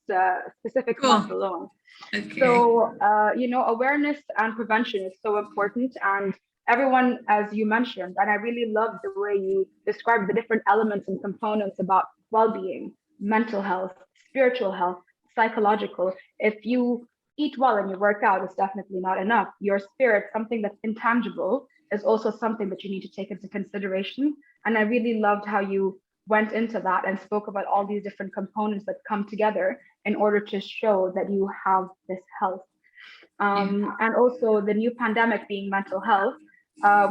[SPEAKER 2] specific month alone.
[SPEAKER 3] Okay.
[SPEAKER 2] So, you know, awareness and prevention is so important. And everyone, as you mentioned, and I really love the way you described the different elements and components about well-being, mental health, spiritual health, psychological. If you eat well and you work out, it's definitely not enough. Your spirit, something that's intangible, is also something that you need to take into consideration. And I really loved how you went into that and spoke about all these different components that come together in order to show that you have this health. And also the new pandemic being mental health.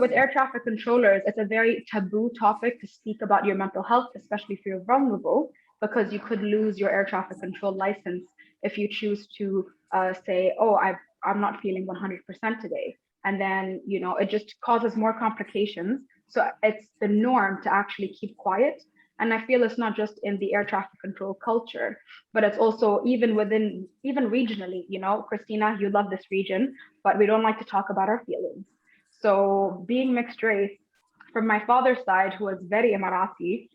[SPEAKER 2] With air traffic controllers, it's a very taboo topic to speak about your mental health, especially if you're vulnerable, because you could lose your air traffic control license if you choose to say, oh, I'm not feeling 100% today. And then, you know, it just causes more complications. So it's the norm to actually keep quiet. And I feel it's not just in the air traffic control culture, but it's also even regionally, you know, Christina, you love this region, but we don't like to talk about our feelings. So being mixed race, from my father's side, who was very Emirati,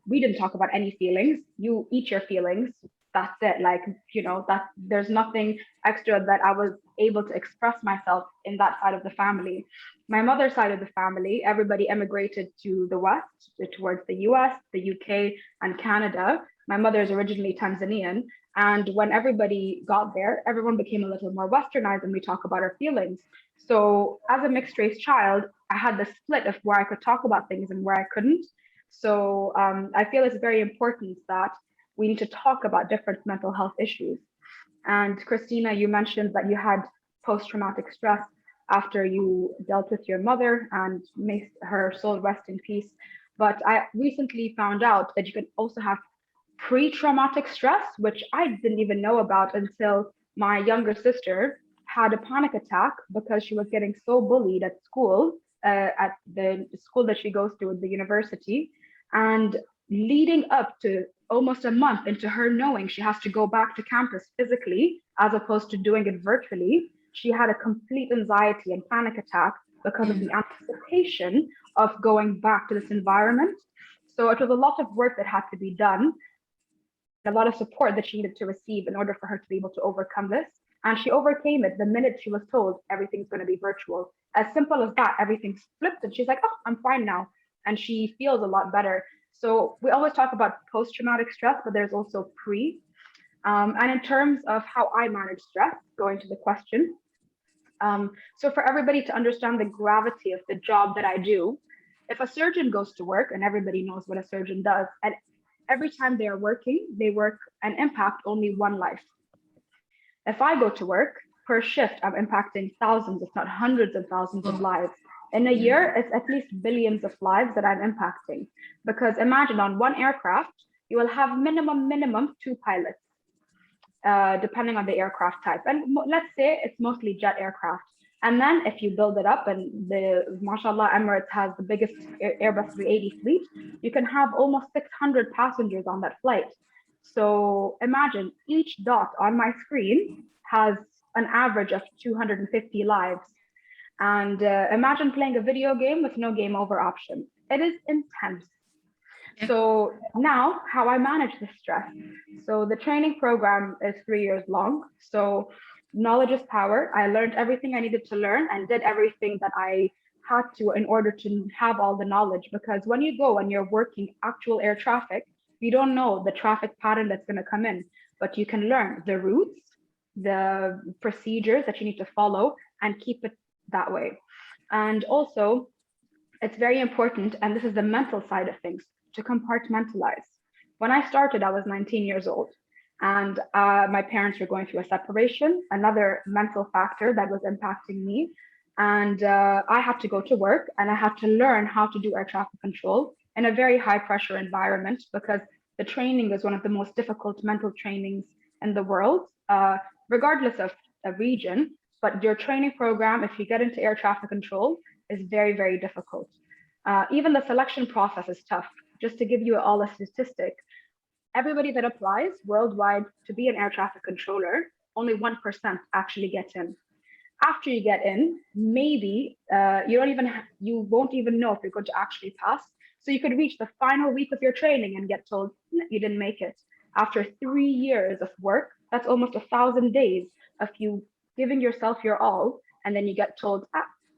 [SPEAKER 2] we didn't talk about any feelings. You eat your feelings. That's it. Like, you know, that there's nothing extra that I was able to express myself in that side of the family. My mother's side of the family, everybody emigrated to the West, towards the US, the UK, and Canada. My mother is originally Tanzanian. And when everybody got there, everyone became a little more westernized and we talk about our feelings. So as a mixed race child, I had the split of where I could talk about things and where I couldn't. So I feel it's very important that we need to talk about different mental health issues. And Christina, you mentioned that you had post-traumatic stress after you dealt with your mother, and may her soul rest in peace. But I recently found out that you can also have pre-traumatic stress, which I didn't even know about until my younger sister had a panic attack because she was getting so bullied at school, at the school that she goes to at the university. And leading up to almost a month into her knowing she has to go back to campus physically as opposed to doing it virtually, she had a complete anxiety and panic attack because of the anticipation of going back to this environment. So it was a lot of work that had to be done, a lot of support that she needed to receive in order for her to be able to overcome this. And she overcame it the minute she was told everything's going to be virtual. As simple as that, everything's flipped and she's like, oh, I'm fine now. And she feels a lot better. So we always talk about post-traumatic stress, but there's also pre. And in terms of how I manage stress, going to the question. So for everybody to understand the gravity of the job that I do, if a surgeon goes to work, and everybody knows what a surgeon does, and every time they are working, they work and impact only one life. If I go to work, per shift, I'm impacting thousands, if not hundreds of thousands of lives. In a year, it's at least billions of lives that I'm impacting. Because imagine on one aircraft, you will have minimum 2 pilots, depending on the aircraft type. And let's say it's mostly jet aircraft. And then if you build it up, and mashallah, Emirates has the biggest Airbus 380 fleet, you can have almost 600 passengers on that flight. So imagine each dot on my screen has an average of 250 lives. And imagine playing a video game with no game over option. It is intense. So now how I manage the stress. So the training program is 3 years long. So knowledge is power. I learned everything I needed to learn and did everything that I had to in order to have all the knowledge. Because when you go and you're working actual air traffic, you don't know the traffic pattern that's going to come in, but you can learn the routes, the procedures that you need to follow and keep it that way. And also it's very important, and this is the mental side of things, to compartmentalize. When I started, I was 19 years old, and my parents were going through a separation, another mental factor that was impacting me. And I had to go to work, and I had to learn how to do air traffic control in a very high pressure environment, because the training is one of the most difficult mental trainings in the world, regardless of a region. But your training program, if you get into air traffic control, is very, very difficult. Even the selection process is tough. Just to give you all a statistic, everybody that applies worldwide to be an air traffic controller, only 1% actually gets in. After you get in, maybe you won't even know if you're going to actually pass. So you could reach the final week of your training and get told you didn't make it. After 3 years of work, that's almost 1,000 days of you giving yourself your all, and then you get told,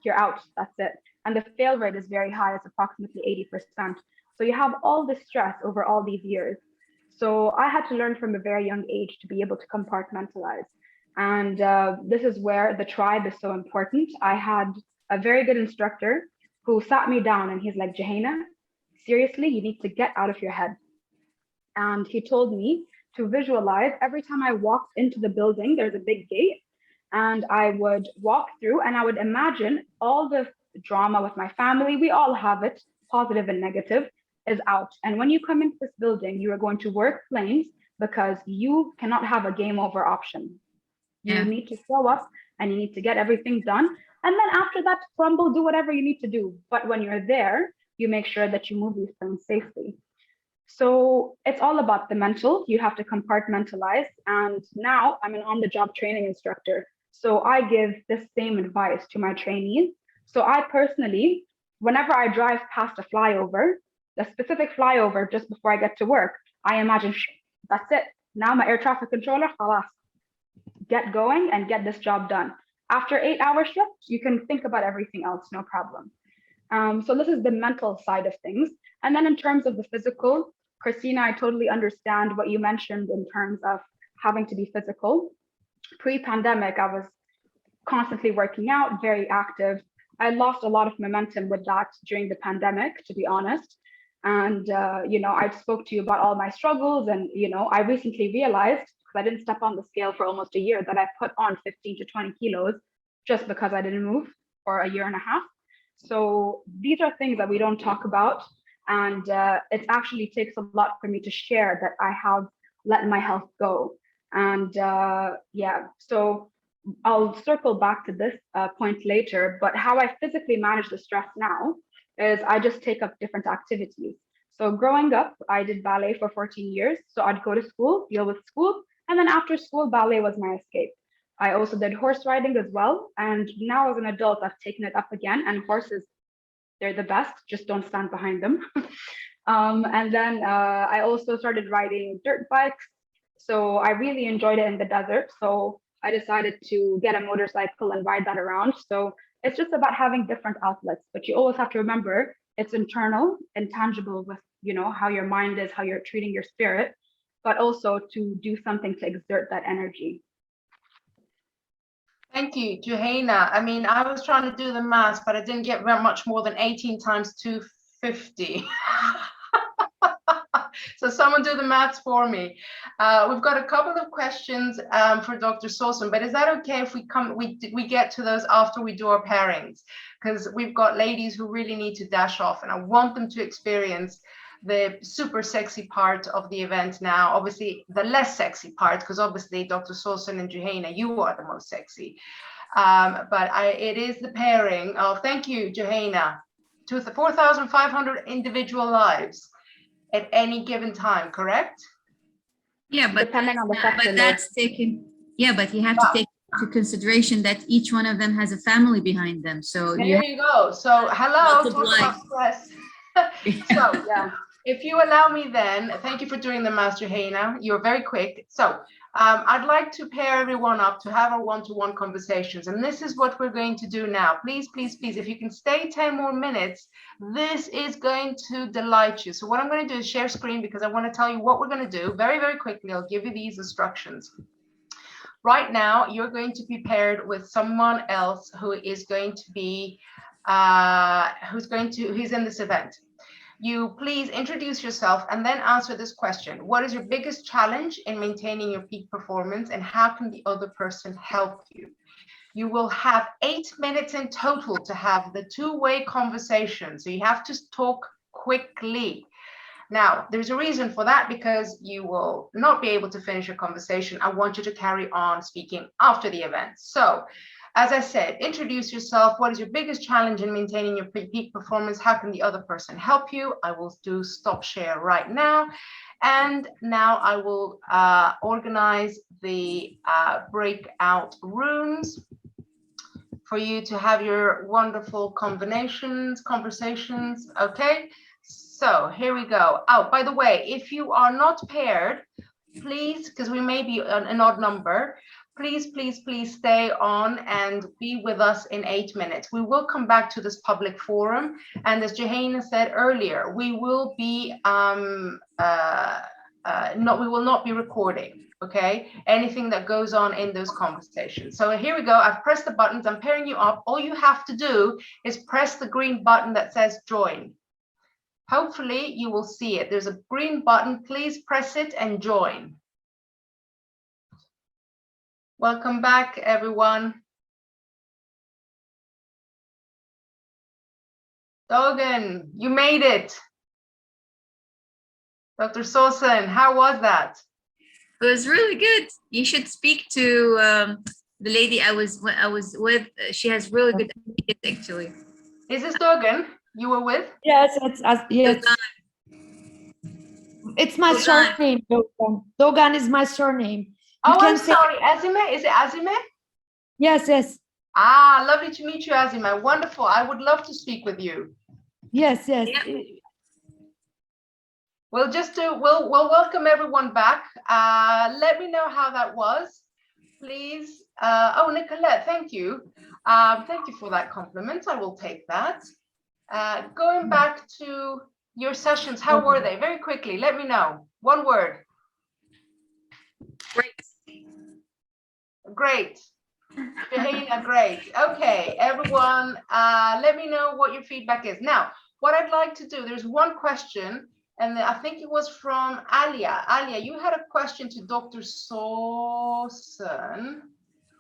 [SPEAKER 2] you're out, that's it. And the fail rate is very high, it's approximately 80%. So you have all this stress over all these years. So I had to learn from a very young age to be able to compartmentalize. And this is where the tribe is so important. I had a very good instructor who sat me down and he's like, Jouhayna, seriously, you need to get out of your head. And he told me to visualize every time I walked into the building, there's a big gate, and I would walk through and I would imagine all the drama with my family, we all have it, positive and negative, is out. And when you come into this building, you are going to work planes because you cannot have a game over option. You need to show up and you need to get everything done. And then after that, crumble, do whatever you need to do. But when you're there, you make sure that you move these things safely. So it's all about the mental. You have to compartmentalize. And now I'm an on-the-job training instructor. So I give the same advice to my trainees. So I personally, whenever I drive past a flyover, the specific flyover just before I get to work, I imagine, that's it. Now my air traffic controller, khalas, get going and get this job done. After 8-hour shifts, you can think about everything else, no problem. So this is the mental side of things. And then in terms of the physical, Christina, I totally understand what you mentioned in terms of having to be physical. Pre-pandemic, I was constantly working out, very active. I lost a lot of momentum with that during the pandemic, to be honest. And, I spoke to you about all my struggles. And, I recently realized, because I didn't step on the scale for almost a year, that I put on 15 to 20 kilos just because I didn't move for a year and a half. So these are things that we don't talk about. And it actually takes a lot for me to share that I have let my health go. And so I'll circle back to this point later, but how I physically manage the stress now is I just take up different activities. So growing up, I did ballet for 14 years. So I'd go to school, deal with school, and then after school, ballet was my escape. I also did horse riding as well. And now as an adult, I've taken it up again, and horses, they're the best, just don't stand behind them. And then I also started riding dirt bikes. So I really enjoyed it in the desert. So I decided to get a motorcycle and ride that around. So it's just about having different outlets, but you always have to remember it's internal, intangible with, how your mind is, how you're treating your spirit, but also to do something to exert that energy.
[SPEAKER 1] Thank you, Jouhayna. I mean, I was trying to do the math, but I didn't get very much more than 18 times 250. So someone do the maths for me. We've got a couple of questions for Dr. Sawsan, but is that okay if we get to those after we do our pairings? Because we've got ladies who really need to dash off, and I want them to experience the super sexy part of the event now. Obviously, the less sexy part, because obviously Dr. Sawsan and Jouhayna, you are the most sexy. But it is the pairing of, thank you, Jouhayna, to the 4,500 individual lives at any given time, correct?
[SPEAKER 3] Yeah, but
[SPEAKER 2] depending on the section,
[SPEAKER 3] that's taken. Yeah, but you have to take into consideration that each one of them has a family behind them. So
[SPEAKER 1] there you go. So hello, talk about stress. So yeah, if you allow me then, thank you for doing the math, Jouhayna. You're very quick. So I'd like to pair everyone up to have our one-to-one conversations. And this is what we're going to do now. Please, please, please, if you can stay 10 more minutes, this is going to delight you. So what I'm going to do is share screen, because I want to tell you what we're going to do very, very quickly. I'll give you these instructions. Right now, you're going to be paired with someone else who is going to be who's in this event. You please introduce yourself and then answer this question. What is your biggest challenge in maintaining your peak performance, and how can the other person help you? You will have 8 minutes in total to have the two-way conversation. So you have to talk quickly. Now, there's a reason for that, because you will not be able to finish a conversation. I want you to carry on speaking after the event. So, as I said, introduce yourself. What is your biggest challenge in maintaining your peak performance? How can the other person help you? I will do stop share right now. And now I will organize the breakout rooms for you to have your wonderful conversations. Okay, so here we go. Oh, by the way, if you are not paired, please, because we may be an odd number, please stay on and be with us in 8 minutes. We will come back to this public forum, and as Jouhayna said earlier, we will be we will not be recording, okay, anything that goes on in those conversations. So here we go. I've pressed the buttons. I'm pairing you up. All you have to do is press the green button that says join. Hopefully you will see it. There's a green button. Please press it and join. Welcome back, everyone. Dogan, you made it. Dr. Sawsan, how was that?
[SPEAKER 3] It was really good. You should speak to the lady I was with. She has really good ideas, actually.
[SPEAKER 1] Is this Dogan you were with?
[SPEAKER 4] Yes, yes. It's my surname, Dogan. Dogan is my surname.
[SPEAKER 1] Oh, I'm sorry, Azime? Is it Azime?
[SPEAKER 4] Yes, yes.
[SPEAKER 1] Ah, lovely to meet you, Azime. Wonderful. I would love to speak with you.
[SPEAKER 4] Yes, yes.
[SPEAKER 3] Yeah.
[SPEAKER 1] We'll welcome everyone back. Let me know how that was, please. Oh, Nicolette, thank you. Thank you for that compliment. I will take that. Going back to your sessions, how were they? Very quickly, let me know. One word.
[SPEAKER 3] Great.
[SPEAKER 1] Great. Jouhayna, great. Okay, everyone, let me know what your feedback is. Now, what I'd like to do, there's one question, and I think it was from Alia. Alia, you had a question to Dr. Sawsan,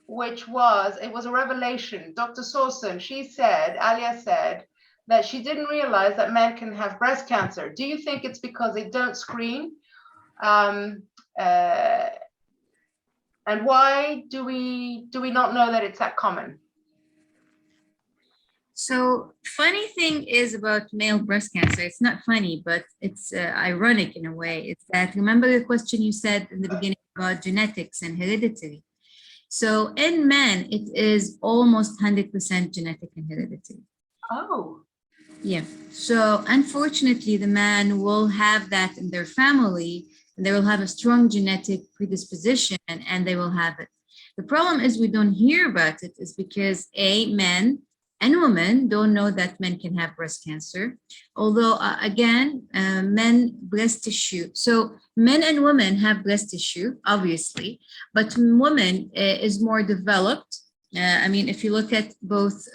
[SPEAKER 1] which was, it was a revelation. Dr. Sawsan, Alia said that she didn't realize that men can have breast cancer. Do you think it's because they don't screen? And why do we not know that it's that common?
[SPEAKER 3] So funny thing is about male breast cancer, it's not funny, but it's ironic in a way. It's that, remember the question you said in the beginning about genetics and hereditary. So in men, it is almost 100% genetic and hereditary.
[SPEAKER 1] Oh.
[SPEAKER 3] Yeah. So unfortunately, the man will have that in their family, and they will have a strong genetic predisposition, and they will have it. The problem is we don't hear about it is because men and women don't know that men can have breast cancer. Although again, men breast tissue. So men and women have breast tissue, obviously, but women is more developed. I mean, if you look at both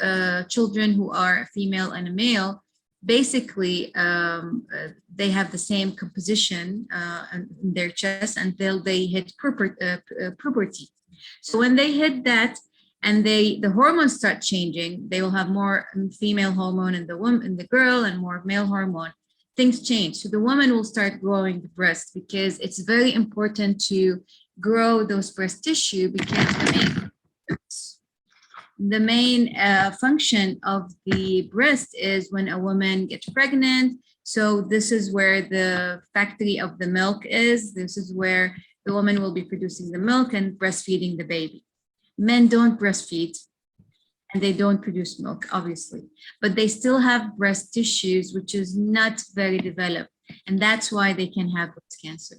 [SPEAKER 3] children who are a female and a male, basically they have the same composition in their chest until they hit puberty. So when they hit that and the hormones start changing, they will have more female hormone in the girl and more male hormone. Things change. So the woman will start growing the breast, because it's very important to grow those breast tissue, because the main function of the breast is when a woman gets pregnant. So this is where the factory of the milk is. This is where the woman will be producing the milk and breastfeeding the baby. Men don't breastfeed and they don't produce milk, obviously, but they still have breast tissues, which is not very developed. And that's why they can have breast cancer.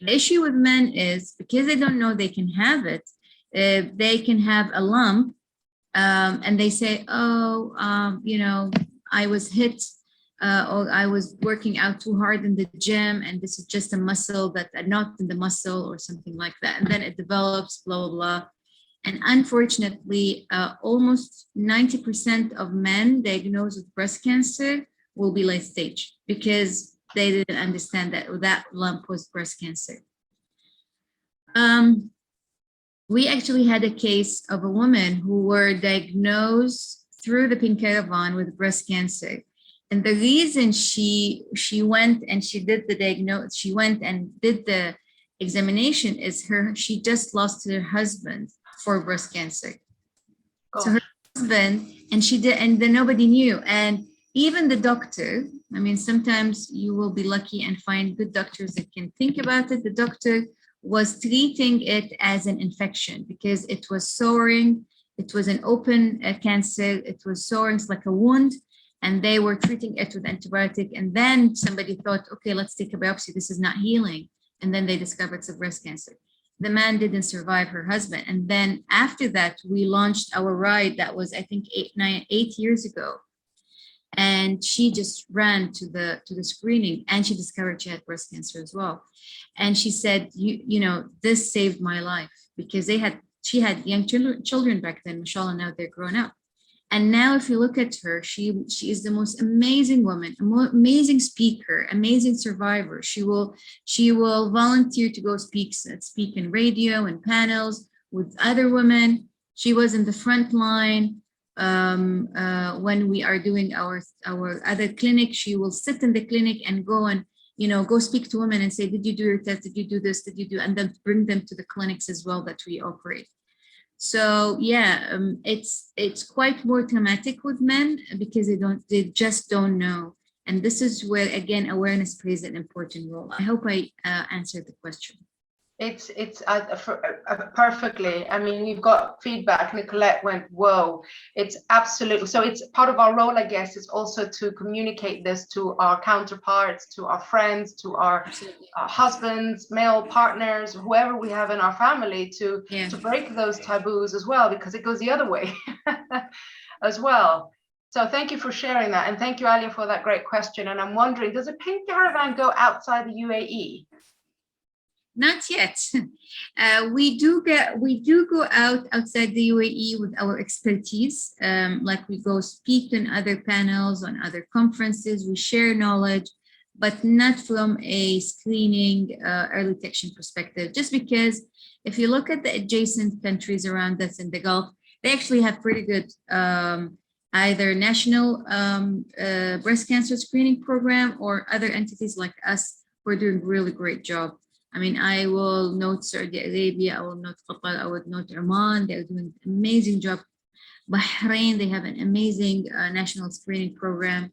[SPEAKER 3] The issue with men is because they don't know they can have it, they can have a lump. And they say, you know, I was hit or I was working out too hard in the gym, and this is just a muscle that not in the muscle or something like that. And then it develops, blah, blah, blah. And unfortunately, almost 90% of men diagnosed with breast cancer will be late stage because they didn't understand that that lump was breast cancer. We actually had a case of a woman who were diagnosed through the Pink Caravan with breast cancer. And the reason she went and she did the diagnosis, she went and did the examination is she just lost her husband for breast cancer.
[SPEAKER 1] Gosh.
[SPEAKER 3] So her husband, and then nobody knew. And even the doctor, I mean, sometimes you will be lucky and find good doctors that can think about it. The doctor was treating it as an infection because it was soaring. It was an open cancer. It was soaring, it's like a wound. And they were treating it with antibiotic. And then somebody thought, okay, let's take a biopsy. This is not healing. And then they discovered it's a breast cancer. The man didn't survive her husband. And then after that, we launched our ride that was, I think, 8 years ago. And she just ran to the screening and she discovered she had breast cancer as well. And she said, you know, this saved my life because she had young children back then, mashallah, now they're grown up. And now if you look at her, she is the most amazing woman, amazing speaker, amazing survivor. She will volunteer to go speak in radio and panels with other women. She was in the front line when we are doing our other clinic. She will sit in the clinic and go and, you know, go speak to women and say, did you do your test? Did you do this? Did you do? And then bring them to the clinics as well that we operate. So yeah, it's quite more traumatic with men because they just don't know. And this is where, again, awareness plays an important role. I hope I answered the question.
[SPEAKER 1] It's perfectly. I mean, you've got feedback. Nicolette went, whoa, it's absolutely. So it's part of our role, I guess, is also to communicate this to our counterparts, to our friends, to our husbands, male partners, whoever we have in our family to break those taboos as well, because it goes the other way as well. So thank you for sharing that. And thank you, Alia, for that great question. And I'm wondering, does a Pink Caravan go outside the UAE?
[SPEAKER 3] Not yet. We do go outside the UAE with our expertise. Like we go speak on other panels, on other conferences. We share knowledge, but not from a screening early detection perspective. Just because if you look at the adjacent countries around us in the Gulf, they actually have pretty good either national breast cancer screening program or other entities like us who are doing a really great job. I mean, I will note Saudi Arabia, I will note Qatar, I would note Oman. They're doing an amazing job. Bahrain, they have an amazing national screening program.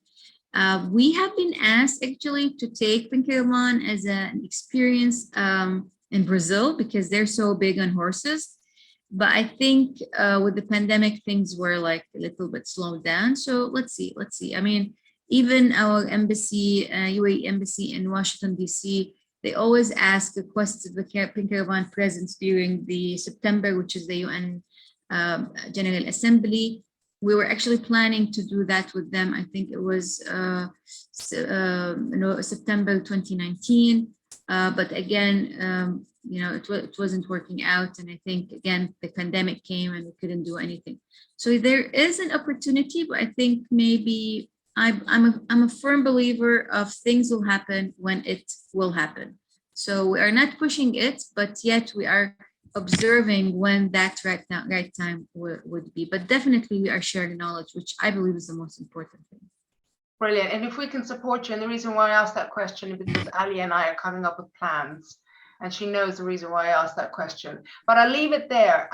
[SPEAKER 3] We have been asked actually to take Pink Caravan as an experience in Brazil because they're so big on horses. But I think with the pandemic, things were like a little bit slowed down. So let's see. I mean, even our embassy, UAE embassy in Washington, D.C., they always ask, request the Pink Caravan presence during the September, which is the UN General Assembly. We were actually planning to do that with them. I think it was September 2019. But again, it wasn't working out. And I think, again, the pandemic came and we couldn't do anything. So there is an opportunity, but I think maybe I'm a firm believer of things will happen when it will happen. So we are not pushing it, but yet we are observing when that right time would be. But definitely we are sharing knowledge, which I believe is the most important thing.
[SPEAKER 1] Brilliant. And if we can support you, and the reason why I asked that question is because Ali and I are coming up with plans. And she knows the reason why I asked that question. But I'll leave it there.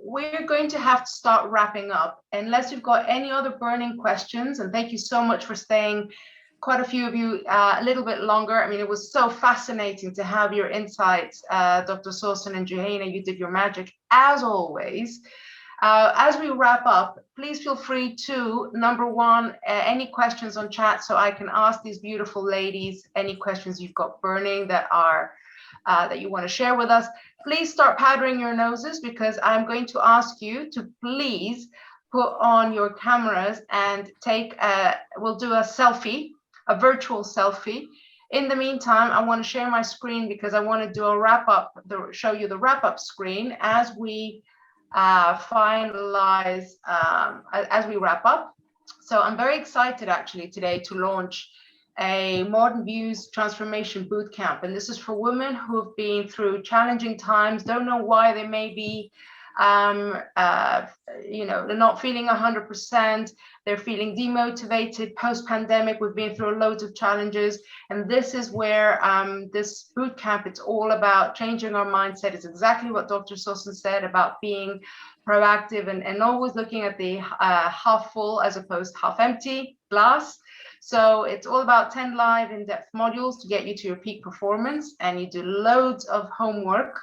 [SPEAKER 1] We're going to have to start wrapping up unless you've got any other burning questions. And thank you so much for staying, quite a few of you, a little bit longer. I mean, it was so fascinating to have your insights, Dr. Sawsan and Jouhayna. You did your magic as always. As we wrap up, please feel free to, number one, any questions on chat so I can ask these beautiful ladies any questions you've got burning that are that you want to share with us. Please start powdering your noses because I'm going to ask you to please put on your cameras and we'll do a selfie, a virtual selfie. In the meantime, I want to share my screen because I want to do a wrap up, show you the wrap up screen as we finalize as we wrap up. So I'm very excited actually today to launch a Modern Views Transformation Bootcamp. And this is for women who have been through challenging times, don't know why they may be, they're not feeling 100%, they're feeling demotivated post-pandemic. We've been through loads of challenges. And this is where this bootcamp, it's all about changing our mindset. It's exactly what Dr. Sawsan said about being proactive and always looking at the half full as opposed to half empty glass. So it's all about 10 live in-depth modules to get you to your peak performance, and you do loads of homework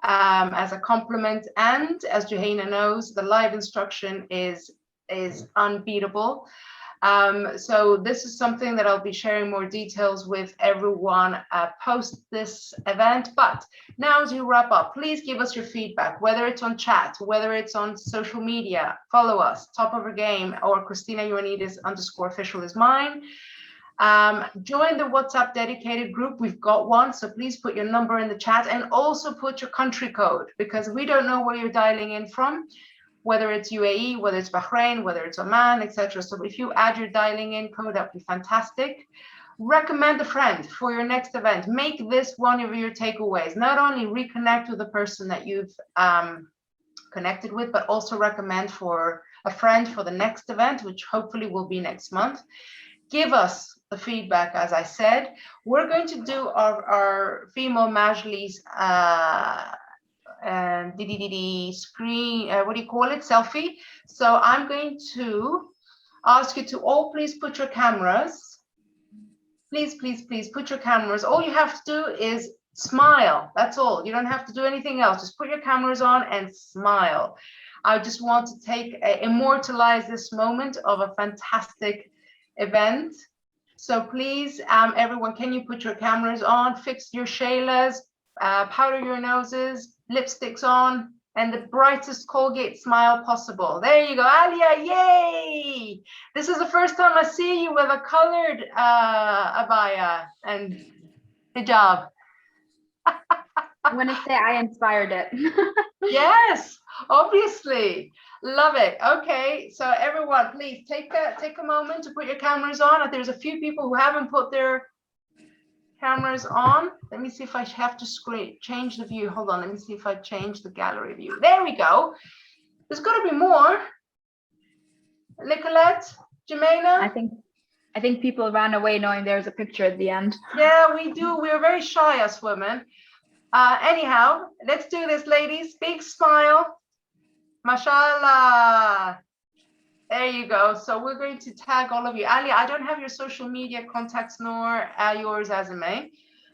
[SPEAKER 1] as a complement. And as Jouhayna knows, the live instruction is unbeatable. So this is something that I'll be sharing more details with everyone post this event. But now, as you wrap up, please give us your feedback, whether it's on chat, whether it's on social media. Follow us, Top of Our Game, or Christina _official is mine. Join the WhatsApp dedicated group. We've got one, so please put your number in the chat, and also put your country code, because we don't know where you're dialing in from, whether it's UAE, whether it's Bahrain, whether it's Oman, etc. So if you add your dialing in code, that'd be fantastic. Recommend a friend for your next event. Make this one of your takeaways. Not only reconnect with the person that you've connected with, but also recommend for a friend for the next event, which hopefully will be next month. Give us the feedback, as I said. We're going to do our female Majlis screen, what do you call it, selfie. So I'm going to ask you to all please put your cameras, please put your cameras. All you have to do is smile. That's all. You don't have to do anything else. Just put your cameras on and smile. I just want to immortalize this moment of a fantastic event. So please, everyone, can you put your cameras on, fix your shaylas, powder your noses, lipsticks on, and the brightest Colgate smile possible. There you go, Alia, yay! This is the first time I see you with a colored abaya and hijab.
[SPEAKER 2] I want to say I inspired it.
[SPEAKER 1] Yes, obviously. Love it. Okay, so everyone, please take a moment to put your cameras on. There's a few people who haven't put their cameras on. Let me see if I have to change the view. Hold on, let me see if I change the gallery view. There we go. There's got to be more. Nicolette, Jouhayna?
[SPEAKER 2] I think people ran away knowing there's a picture at the end.
[SPEAKER 1] Yeah, we do. We're very shy as women. Anyhow, let's do this, ladies. Big smile. Mashallah. There you go. So we're going to tag all of you. Ali, I don't have your social media contacts nor yours, Azime.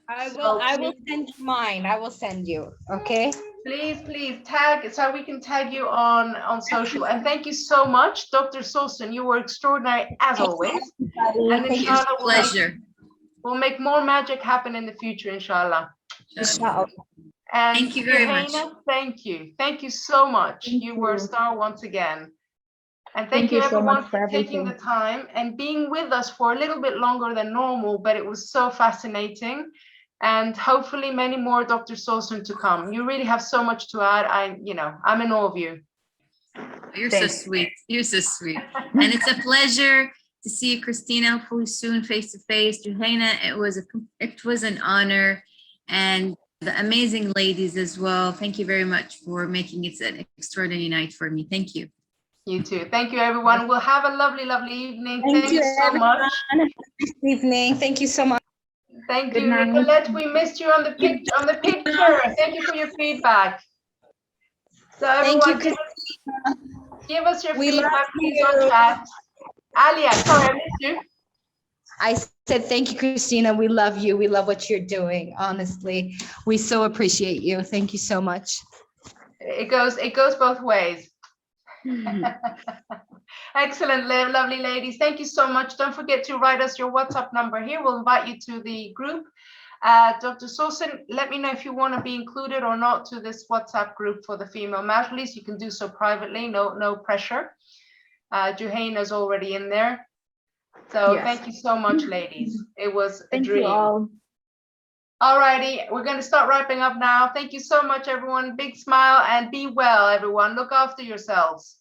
[SPEAKER 5] I will send you mine. I will send you. Okay.
[SPEAKER 1] Please tag so we can tag you on social. And thank you so much, Dr. Sawsan. You were extraordinary as always. And inshallah,
[SPEAKER 3] Pleasure.
[SPEAKER 1] We'll make more magic happen in the future, inshallah.
[SPEAKER 5] Inshallah.
[SPEAKER 1] And
[SPEAKER 3] thank you very much.
[SPEAKER 1] Thank you so much. You were a star once again. And thank you everyone for taking the time and being with us for a little bit longer than normal, but it was so fascinating. And hopefully many more Dr. Sawsan to come. You really have so much to add. I'm in awe of you.
[SPEAKER 3] You're so sweet. You're so sweet. And it's a pleasure to see you, Christina, hopefully soon face to face. Jouhayna, it was an honor. And the amazing ladies as well. Thank you very much for making it an extraordinary night for me. Thank you.
[SPEAKER 1] You too. Thank you, everyone. We'll have a lovely, lovely evening. Thank you so much.
[SPEAKER 5] Nice evening. Thank you so much.
[SPEAKER 1] Thank you, Nicolette. We missed you on the picture. Thank you for your feedback. So everyone, give us your feedback, please, on chat. Alia, sorry, I missed you.
[SPEAKER 5] I said, thank you, Christina. We love you. We love what you're doing. Honestly, we so appreciate you. Thank you so much.
[SPEAKER 1] It goes both ways. Excellent, lovely ladies. Thank you so much. Don't forget to write us your WhatsApp number here. We'll invite you to the group. Dr. Sawsan, let me know if you want to be included or not to this WhatsApp group for the female Majlis. You can do so privately, no pressure. Jouhayna is already in there. So yes. Thank you so much, ladies. It was a dream.
[SPEAKER 2] Thank you all.
[SPEAKER 1] Alrighty, we're going to start wrapping up now. Thank you so much, everyone. Big smile and be well, everyone. Look after yourselves.